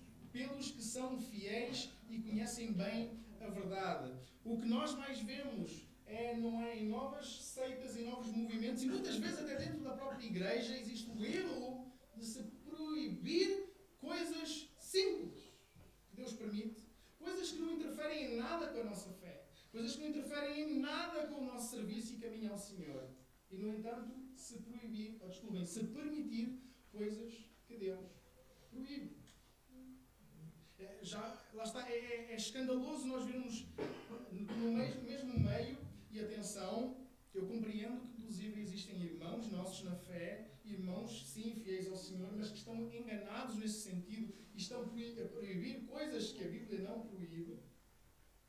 que são fiéis e conhecem bem a verdade. O que nós mais vemos não é em novas seitas e novos movimentos, e muitas vezes até dentro da própria igreja existe o erro de se proibir coisas simples que Deus permite, coisas que não interferem em nada com a nossa fé, coisas que não interferem em nada com o nosso serviço e caminho ao Senhor. E, no entanto, se permitir coisas que Deus proíbe. Lá está, é escandaloso nós vermos no mesmo meio, e atenção, eu compreendo que inclusive existem irmãos nossos na fé, irmãos sim fiéis ao Senhor, mas que estão enganados nesse sentido e estão a proibir coisas que a Bíblia não proíbe.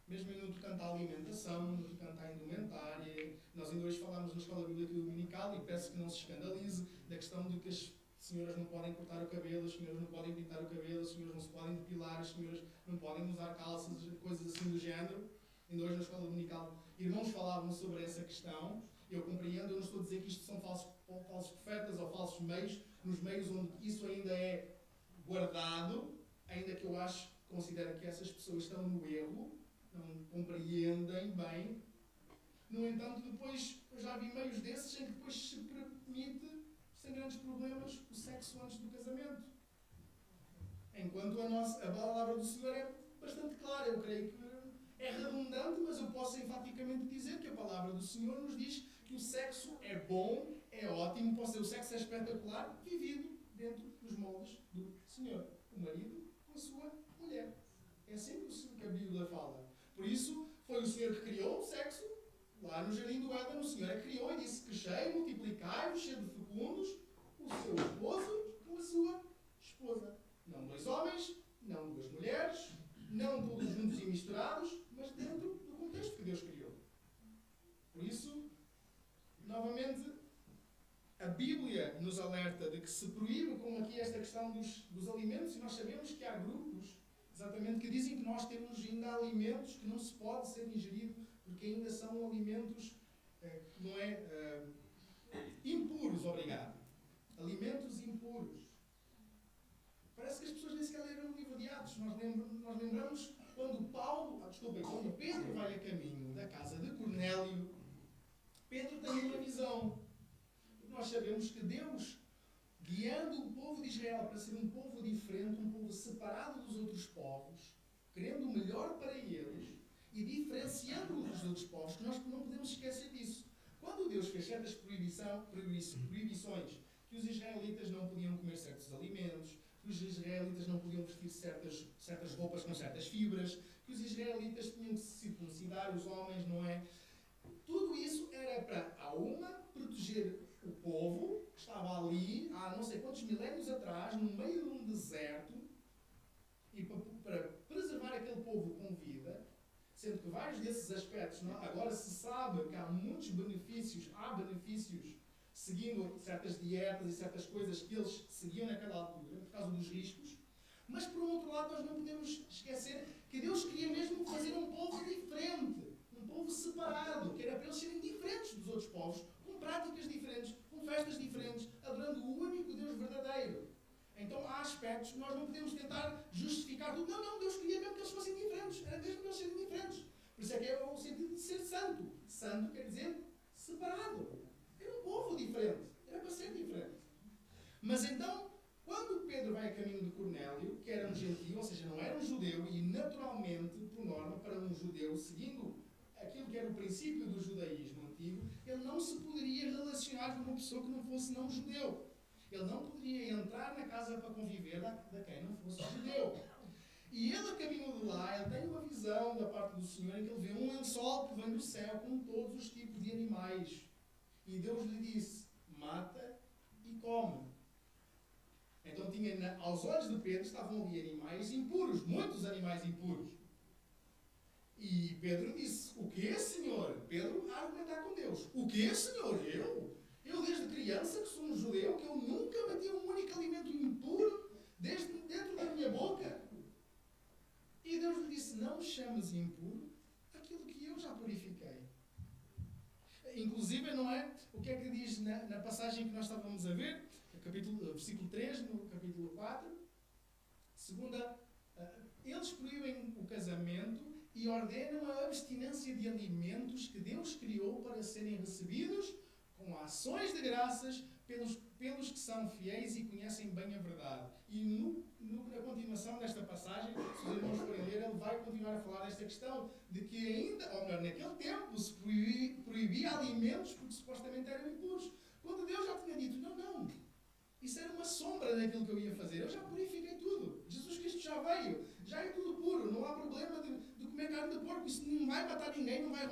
Mesmo no tocante à alimentação, no tocante à indumentária. Nós ainda hoje falámos na escola bíblica dominical e peço que não se escandalize da questão de que as senhoras não podem cortar o cabelo, as senhoras não podem pintar o cabelo, as senhoras não se podem depilar, as senhoras não podem usar calças, coisas assim do género. Ainda hoje na escola dominical, irmãos falavam sobre essa questão. Eu compreendo, eu não estou a dizer que isto são falsos profetas ou falsos meios, nos meios onde isso ainda é guardado, ainda que eu considero que essas pessoas estão no erro, não compreendem bem. No entanto, depois, eu já vi meios desses em que depois se permite, sem grandes problemas, o sexo antes do casamento. Enquanto a palavra do Senhor é bastante clara. Eu creio que é redundante, mas eu posso enfaticamente dizer que a palavra do Senhor nos diz que o sexo é bom, é ótimo, o sexo é espetacular, vivido dentro dos moldes do Senhor. O marido com a sua mulher. É assim que a Bíblia fala. Por isso, foi o Senhor que criou o sexo. Lá no Jardim do Éden, o Senhor a criou e disse: crescei, multiplicai-vos, sede fecundos, o seu esposo com a sua esposa. Não dois homens, não duas mulheres, não todos juntos e misturados, mas dentro do contexto que Deus criou. Por isso, novamente, a Bíblia nos alerta de que se proíbe, como aqui esta questão dos alimentos, e nós sabemos que há grupos exatamente que dizem que nós temos ainda alimentos que não se pode ser ingerido porque ainda são alimentos impuros, obrigado. Alimentos impuros. Parece que as pessoas nem sequer leram o livro de Atos. Nós lembramos quando Pedro vai a caminho da casa de Cornélio, Pedro tem uma visão. Nós sabemos que Deus, guiando o povo de Israel para ser um povo diferente, um povo separado dos outros povos, querendo o melhor para eles e diferenciando-os dos outros povos, que nós não podemos esquecer disso. Quando Deus fez certas proibições, que os israelitas não podiam comer certos alimentos, que os israelitas não podiam vestir certas roupas com certas fibras, que os israelitas tinham que se circuncidar, os homens, não é? Tudo isso era proteger o povo que estava ali há não sei quantos milénios atrás, no meio de um deserto, e para preservar aquele povo com vida, sendo que vários desses aspectos, agora se sabe que há muitos benefícios, seguindo certas dietas e certas coisas que eles seguiam naquela altura, por causa dos riscos, mas por um outro lado nós não podemos esquecer que Deus queria mesmo fazer um povo diferente, um povo separado, que era para eles serem diferentes dos outros povos, com práticas diferentes, com festas diferentes, adorando o único Deus verdadeiro. Então há aspectos que nós não podemos tentar justificar tudo. Não, Deus queria mesmo que eles fossem diferentes. Era mesmo que eles serem diferentes. Por isso é que é o sentido de ser santo. Santo quer dizer separado. Era um povo diferente. Era para ser diferente. Mas então, quando Pedro vai a caminho de Cornélio, que era um gentio, ou seja, não era um judeu, e naturalmente, por norma, para um judeu, seguindo aquilo que era o princípio do judaísmo antigo, ele não se poderia relacionar com uma pessoa que não fosse não judeu. Ele não poderia entrar na casa para conviver de quem não fosse judeu. E ele, a caminho de lá, ele tem uma visão da parte do Senhor em que ele vê um lençol que vem do céu com todos os tipos de animais. E Deus lhe disse, mata e come. Então aos olhos de Pedro estavam ali animais impuros, muitos animais impuros. E Pedro disse, o quê, Senhor? Pedro a argumentar com Deus. O quê, Senhor? Eu desde criança, que sou um judeu, que eu nunca bati um único alimento impuro desde dentro da minha boca. E Deus lhe disse, não chames impuro aquilo que eu já purifiquei. Inclusive, não é? O que é que diz na passagem que nós estávamos a ver? Versículo 3, no capítulo 4. Segunda, eles proíbem o casamento e ordenam a abstinência de alimentos que Deus criou para serem recebidos com ações de graças pelos que são fiéis e conhecem bem a verdade. E na continuação desta passagem, se os irmãos forem ler, ele vai continuar a falar desta questão de que ainda, ou melhor, naquele tempo se proibia alimentos porque supostamente eram impuros. Quando Deus já tinha dito, não, isso era uma sombra daquilo que eu ia fazer. Eu já purifiquei tudo. Jesus Cristo já veio. Já é tudo puro. Não há problema de comer carne de porco. Isso não vai matar ninguém, não vai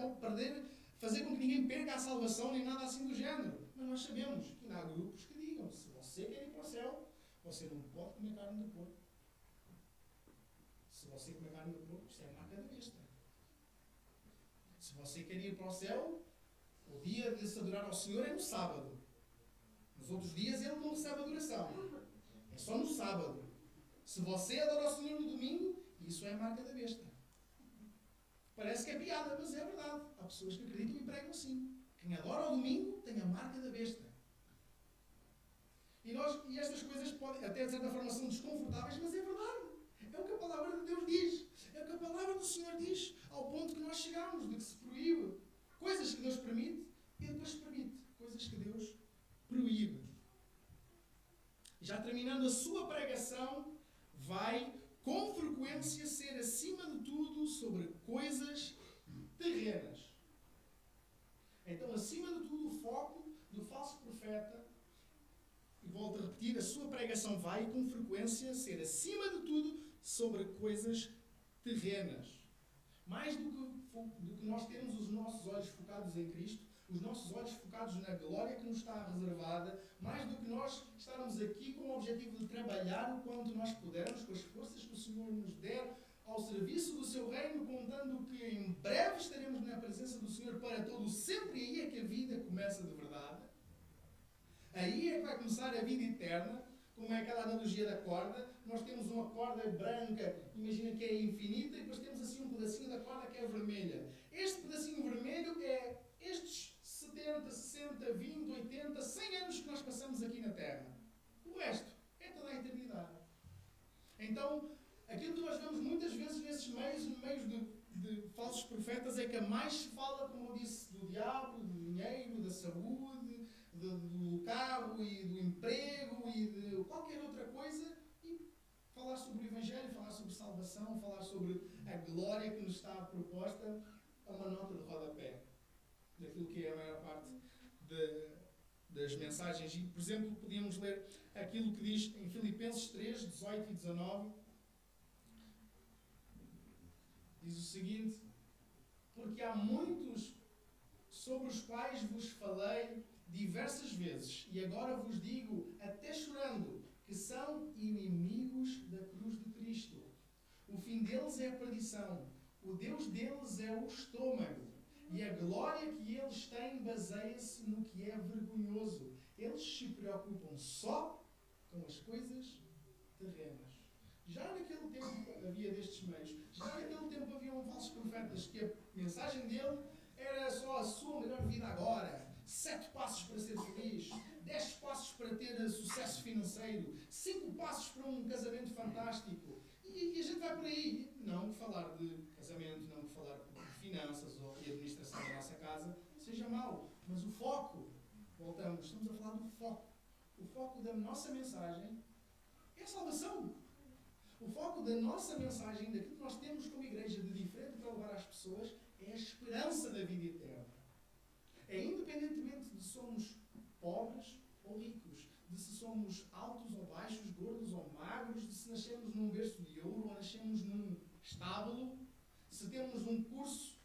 fazer com que ninguém perca a salvação, nem nada assim do género. Mas nós sabemos que ainda há grupos que digam, se você quer ir para o céu, você não pode comer carne de porco. Se você comer carne de porco, isso é a marca da besta. Se você quer ir para o céu, o dia de se adorar ao Senhor é no sábado. Nos outros dias ele não recebe adoração. É só no sábado. Se você adora ao Senhor no domingo, isso é a marca da besta. Parece que é piada, mas é verdade. Há pessoas que acreditam e pregam assim. Quem adora ao domingo tem a marca da besta. E estas coisas podem, até de certa forma, são desconfortáveis, mas é verdade. É o que a palavra de Deus diz. É o que a palavra do Senhor diz. Ao ponto que nós chegamos, de que se proíbe coisas que Deus permite e depois se permite coisas que Deus proíbe. Já terminando a sua pregação, vai com frequência ser acima de tudo sobre coisas terrenas. Então, acima de tudo, o foco do falso profeta, e volto a repetir, a sua pregação vai com frequência ser acima de tudo sobre coisas terrenas. Mais do que nós termos os nossos olhos focados em Cristo, os nossos olhos focados na glória que nos está reservada, mais do que nós estarmos aqui com o objetivo de trabalhar o quanto nós pudermos, com as forças que o Senhor nos der, ao serviço do seu reino, contando que em breve estaremos na presença do Senhor para todo sempre. Aí é que a vida começa de verdade. Aí é que vai começar a vida eterna, como é aquela analogia da corda. Nós temos uma corda branca, imagina que é infinita, e depois temos assim um pedacinho da corda que é vermelha. Este pedacinho vermelho é estes 70, 60, 20, 80, 100 anos que nós passamos aqui na Terra. O resto é toda a eternidade. Então, aquilo que nós vemos muitas vezes nesses meios, no meio de falsos profetas, é que a mais se fala, como eu disse, do diabo, do dinheiro, da saúde, do carro e do emprego e de qualquer outra coisa, e falar sobre o Evangelho, falar sobre salvação, falar sobre a glória que nos está proposta, é uma nota de rodapé daquilo que é a maior parte das mensagens. E, por exemplo, podíamos ler aquilo que diz em Filipenses 3, 18 e 19. Diz o seguinte: porque há muitos sobre os quais vos falei diversas vezes, e agora vos digo, até chorando, que são inimigos da cruz de Cristo. O fim deles é a perdição, o Deus deles é o estômago, e a glória que eles têm baseia-se no que é vergonhoso. Eles se preocupam só com as coisas terrenas. Já naquele tempo havia destes meios. Já naquele tempo haviam falsos profetas que a mensagem dele era só a sua melhor vida agora. 7 passos para ser feliz, 10 passos para ter sucesso financeiro, 5 passos para um casamento fantástico. E a gente vai por aí. Não falar de casamento, não falar de finanças ou de administração da nossa casa seja mau. Mas o foco, voltamos, estamos a falar do foco. O foco da nossa mensagem é a salvação. O foco da nossa mensagem, daquilo que nós temos como igreja de diferente para levar às pessoas, é a esperança da vida eterna. É independentemente de se somos pobres ou ricos, de se somos altos ou baixos, gordos ou magros, de se nascemos num berço de ouro ou nascemos num estábulo, se temos um curso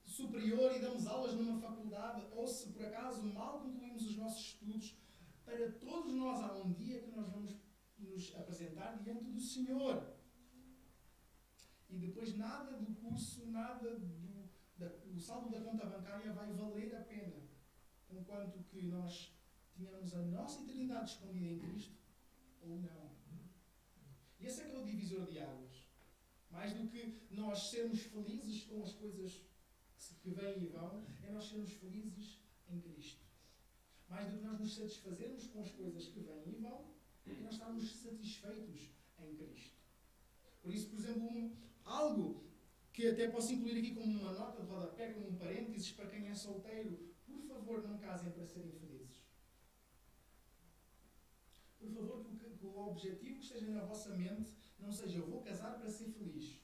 superior e damos aulas numa faculdade, ou se por acaso mal concluímos os nossos estudos, para todos nós há um dia que nós vamos nos apresentar diante do Senhor. E depois nada do curso, nada do saldo da conta bancária vai valer a pena, enquanto que nós tínhamos a nossa eternidade escondida em Cristo, ou não. E esse é que é o divisor de águas. Mais do que nós sermos felizes com as coisas que vêm e vão, é nós sermos felizes em Cristo. Mais do que nós nos satisfazermos com as coisas que vêm e vão, é nós estarmos satisfeitos em Cristo. Por isso, por exemplo, algo que até posso incluir aqui como uma nota de rodapé, como um parênteses, para quem é solteiro, por favor, não casem para serem felizes. Por favor, que o objetivo que esteja na vossa mente não seja eu vou casar para ser feliz.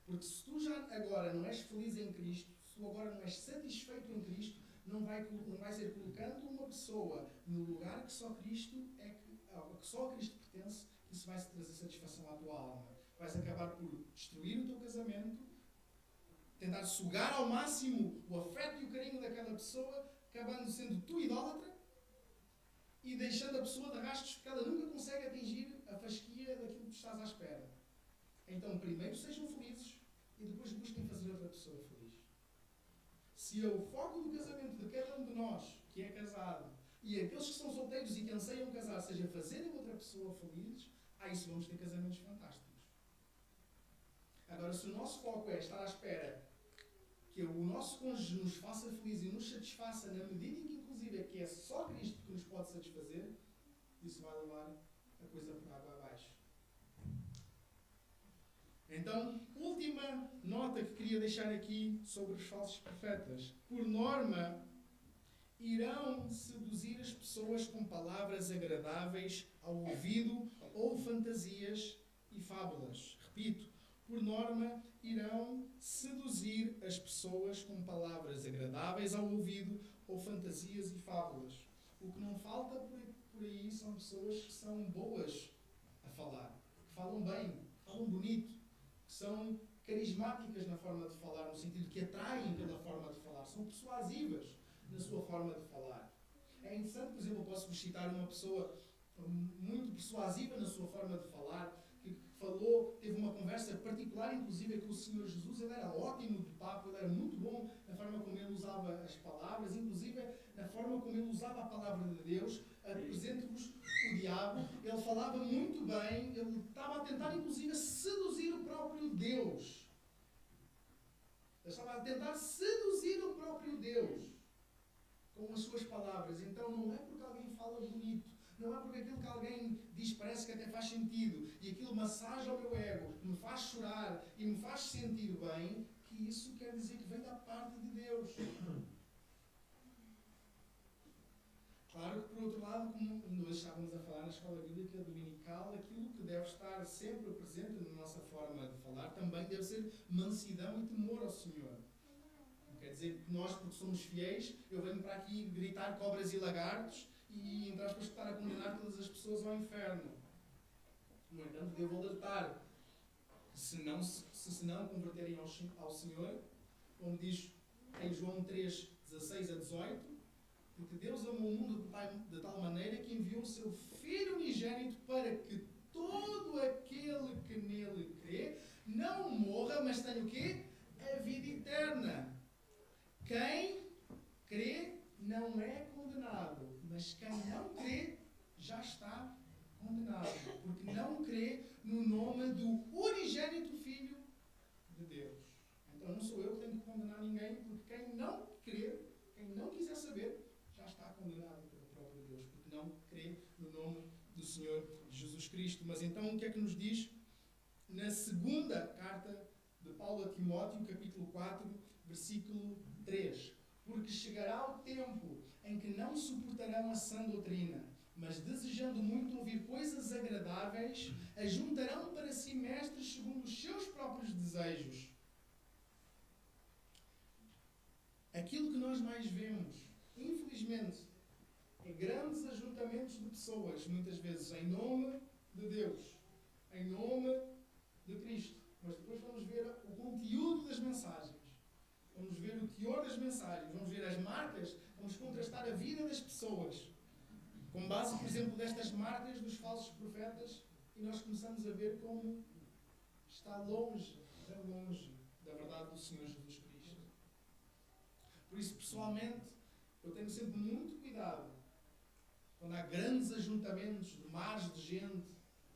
Porque se tu já agora não és feliz em Cristo, se tu agora não és satisfeito em Cristo, não vai ser colocando uma pessoa no lugar que só Cristo que só a Cristo pertence, que isso vai trazer satisfação à tua alma. Vais acabar por destruir o teu casamento, tentar sugar ao máximo o afeto e o carinho daquela pessoa, acabando sendo tu idólatra e deixando a pessoa de rastros porque ela nunca consegue atingir a fasquia daquilo que tu estás à espera. Então, primeiro sejam felizes e depois busquem fazer outra pessoa feliz. Se é o foco do casamento de cada um de nós, que é casado, e aqueles que são solteiros e que anseiam casar, seja fazerem outra pessoa feliz, isso vamos ter casamentos fantásticos. Agora, se o nosso foco é estar à espera que o nosso cônjuge nos faça feliz e nos satisfaça na medida em que, inclusive, é que é só Cristo que nos pode satisfazer, isso vai levar a coisa por água abaixo. Então, última nota que queria deixar aqui sobre os falsos profetas. Por norma, irão seduzir as pessoas com palavras agradáveis ao ouvido ou fantasias e fábulas. Repito, por norma, irão seduzir as pessoas com palavras agradáveis ao ouvido ou fantasias e fábulas. O que não falta por aí são pessoas que são boas a falar, que falam bem, que falam bonito, que são carismáticas na forma de falar, no sentido que atraem pela forma de falar, são persuasivas na sua forma de falar. É interessante, por exemplo, eu posso-vos citar uma pessoa muito persuasiva na sua forma de falar, que falou, teve uma conversa particular, inclusive, com o Senhor Jesus. Ele era ótimo de papo, ele era muito bom na forma como ele usava as palavras, inclusive na forma como ele usava a palavra de Deus. Apresento-vos o diabo, ele falava muito bem, ele estava a tentar, inclusive, seduzir o próprio Deus. Ele estava a tentar seduzir o próprio Deus com as suas palavras. Então, não é porque alguém fala bonito, não é porque aquilo que alguém diz parece que até faz sentido e aquilo massaja o meu ego, me faz chorar e me faz sentir bem, que isso quer dizer que vem da parte de Deus. Claro que, por outro lado, como nós estávamos a falar na escola bíblica dominical, aquilo que deve estar sempre presente na nossa forma de falar também deve ser mansidão e temor ao Senhor. Não quer dizer que nós, porque somos fiéis, eu venho para aqui gritar cobras e lagartos e, entre aspas, estar a condenar todas as pessoas ao inferno. No entanto, devo alertar que se não converterem ao Senhor, como diz em João 3, 16 a 18, porque Deus amou o mundo de tal maneira que enviou o seu Filho unigênito para que todo aquele que nele crê não morra, mas tenha o quê? A vida eterna. Quem crê não é condenado, mas quem não crê já está condenado, porque não crê no nome do unigênito Filho de Deus. Então não sou eu que tenho que condenar ninguém, porque quem não crer, quem não quiser saber, já está condenado pelo próprio Deus, porque não crê no nome do Senhor Jesus Cristo. Mas então o que é que nos diz na segunda carta de Paulo a Timóteo, capítulo 4, versículo 3? Porque chegará o tempo em que não suportarão a sã doutrina, mas desejando muito ouvir coisas agradáveis, ajuntarão para si mestres segundo os seus próprios desejos. Aquilo que nós mais vemos, infelizmente, é grandes ajuntamentos de pessoas, muitas vezes em nome de Deus, em nome de Cristo. Mas depois vamos ver o conteúdo das mensagens. Vamos ver o teor das mensagens, vamos ver as marcas, vamos contrastar a vida das pessoas. Com base, por exemplo, destas marcas dos falsos profetas, e nós começamos a ver como está longe, bem longe, da verdade do Senhor Jesus Cristo. Por isso, pessoalmente, eu tenho sempre muito cuidado quando há grandes ajuntamentos de mares de gente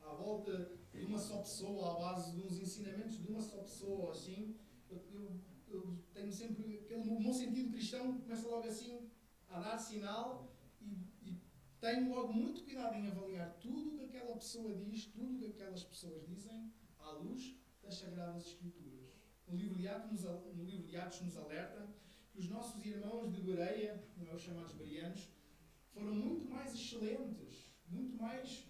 à volta de uma só pessoa, à base de uns ensinamentos de uma só pessoa, assim. Eu tenho sempre o meu sentido cristão começa logo assim a dar sinal e tenho logo muito cuidado em avaliar tudo o que aquela pessoa diz, tudo o que aquelas pessoas dizem à luz das Sagradas Escrituras. No livro de Atos nos alerta que os nossos irmãos de Bereia, não é, os chamados bereanos, foram muito mais excelentes, muito mais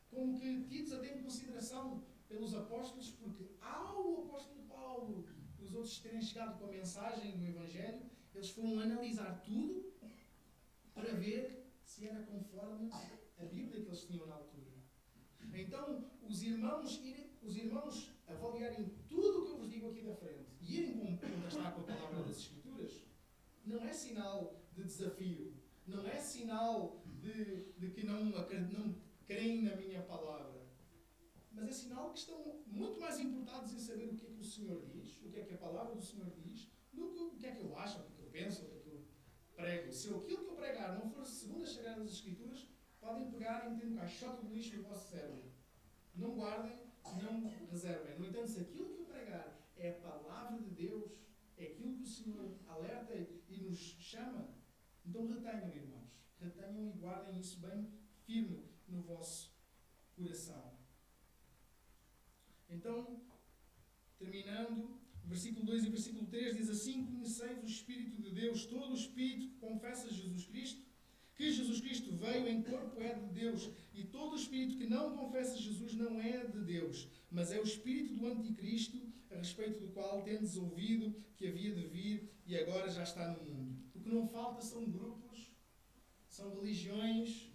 como que tidos até em consideração pelos apóstolos, porque ao apóstolo Paulo e os outros terem chegado com a mensagem do Evangelho, eles foram analisar tudo para ver se era conforme a Bíblia que eles tinham na altura. Então, os irmãos avaliarem tudo o que eu vos digo aqui da frente e irem contrastar com a palavra das Escrituras, não é sinal de desafio, não é sinal de que não creem na minha palavra, mas é sinal que estão muito mais importados em saber o que é que o Senhor diz, o que é que a palavra do Senhor diz, do que o que é que eu acho, o que eu penso, o que é que eu prego. Se aquilo que eu pregar não for segundo as Sagradas Escrituras, podem pegar e meter no caixote do lixo do vosso cérebro. Não guardem, não reservem. No entanto, se aquilo que eu pregar é a palavra de Deus, é aquilo que o Senhor alerta e nos chama, então retenham, irmãos. Retenham e guardem isso bem firme no vosso coração. Então, terminando, versículo 2 e versículo 3 diz assim: conheceis o Espírito de Deus, todo o Espírito que confessa Jesus Cristo, que Jesus Cristo veio em corpo é de Deus, e todo o Espírito que não confessa Jesus não é de Deus, mas é o Espírito do Anticristo, a respeito do qual tendes ouvido que havia de vir e agora já está no mundo. O que não falta são grupos, são religiões,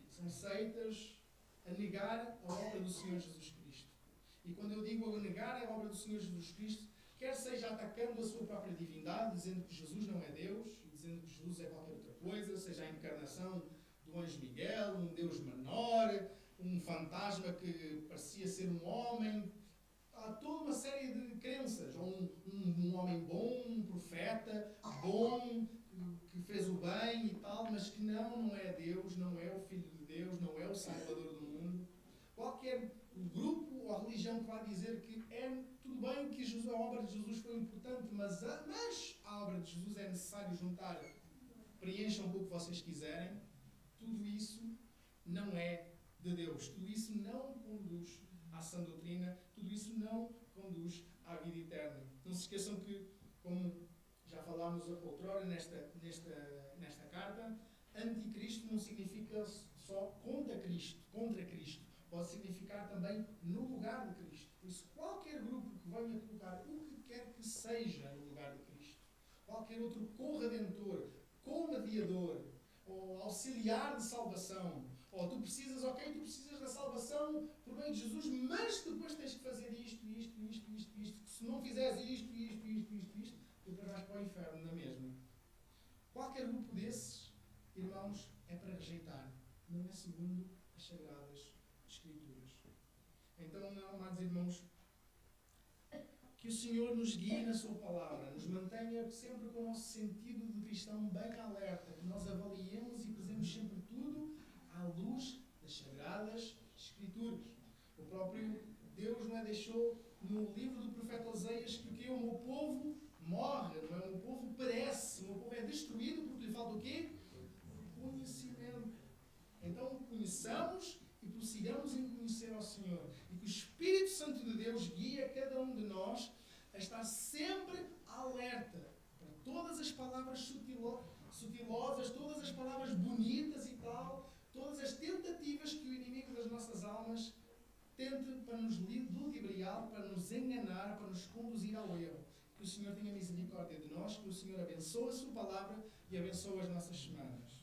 são seitas a negar a obra do Senhor Jesus Cristo. E quando eu digo a negar a obra do Senhor Jesus Cristo, quer seja atacando a sua própria divindade, dizendo que Jesus não é Deus, e dizendo que Jesus é qualquer outra coisa, seja a encarnação do anjo Miguel, um Deus menor, um fantasma que parecia ser um homem. Há toda uma série de crenças. Ou um homem bom, um profeta bom, que fez o bem e tal, mas que não é Deus, não é o Filho de Deus, não é o Salvador do mundo. Qualquer grupo ou religião que vai dizer que é tudo bem que a obra de Jesus foi importante, mas a obra de Jesus é necessário juntar, preencham o que vocês quiserem, tudo isso não é de Deus. Tudo isso não conduz à sã doutrina, tudo isso não conduz à vida eterna. Não se esqueçam que, como já falámos outrora nesta carta, anticristo não significa só contra Cristo. Pode significar também no lugar de Cristo. Por isso, qualquer grupo que venha colocar o que quer que seja no lugar de Cristo, qualquer outro corredentor, co-mediador, ou auxiliar de salvação, ou tu precisas da salvação por meio de Jesus, mas depois tens que fazer isto, que se não fizeres isto, tu depois vais para o inferno na mesma. Qualquer grupo desses, irmãos, é para rejeitar. Não é segundo as Sagradas Escrituras. Então, não, amados irmãos, que o Senhor nos guie na sua palavra, nos mantenha sempre com o nosso sentido de cristão bem alerta, que nós avaliemos e pesemos sempre tudo à luz das Sagradas Escrituras. O próprio Deus não é, deixou no livro do profeta Oseias que o meu povo morre, não é? O meu povo perece, o meu povo é destruído porque lhe falta o quê? Conhecimento. Então, conheçamos e prossigamos em conhecer ao Senhor. E que o Espírito Santo de Deus guie a cada um de nós a estar sempre alerta para todas as palavras sutilosas, todas as palavras bonitas e tal, todas as tentativas que o inimigo das nossas almas tente para nos ludibriar, para nos enganar, para nos conduzir ao erro. Que o Senhor tenha misericórdia de nós, que o Senhor abençoe a sua palavra e abençoe as nossas semanas.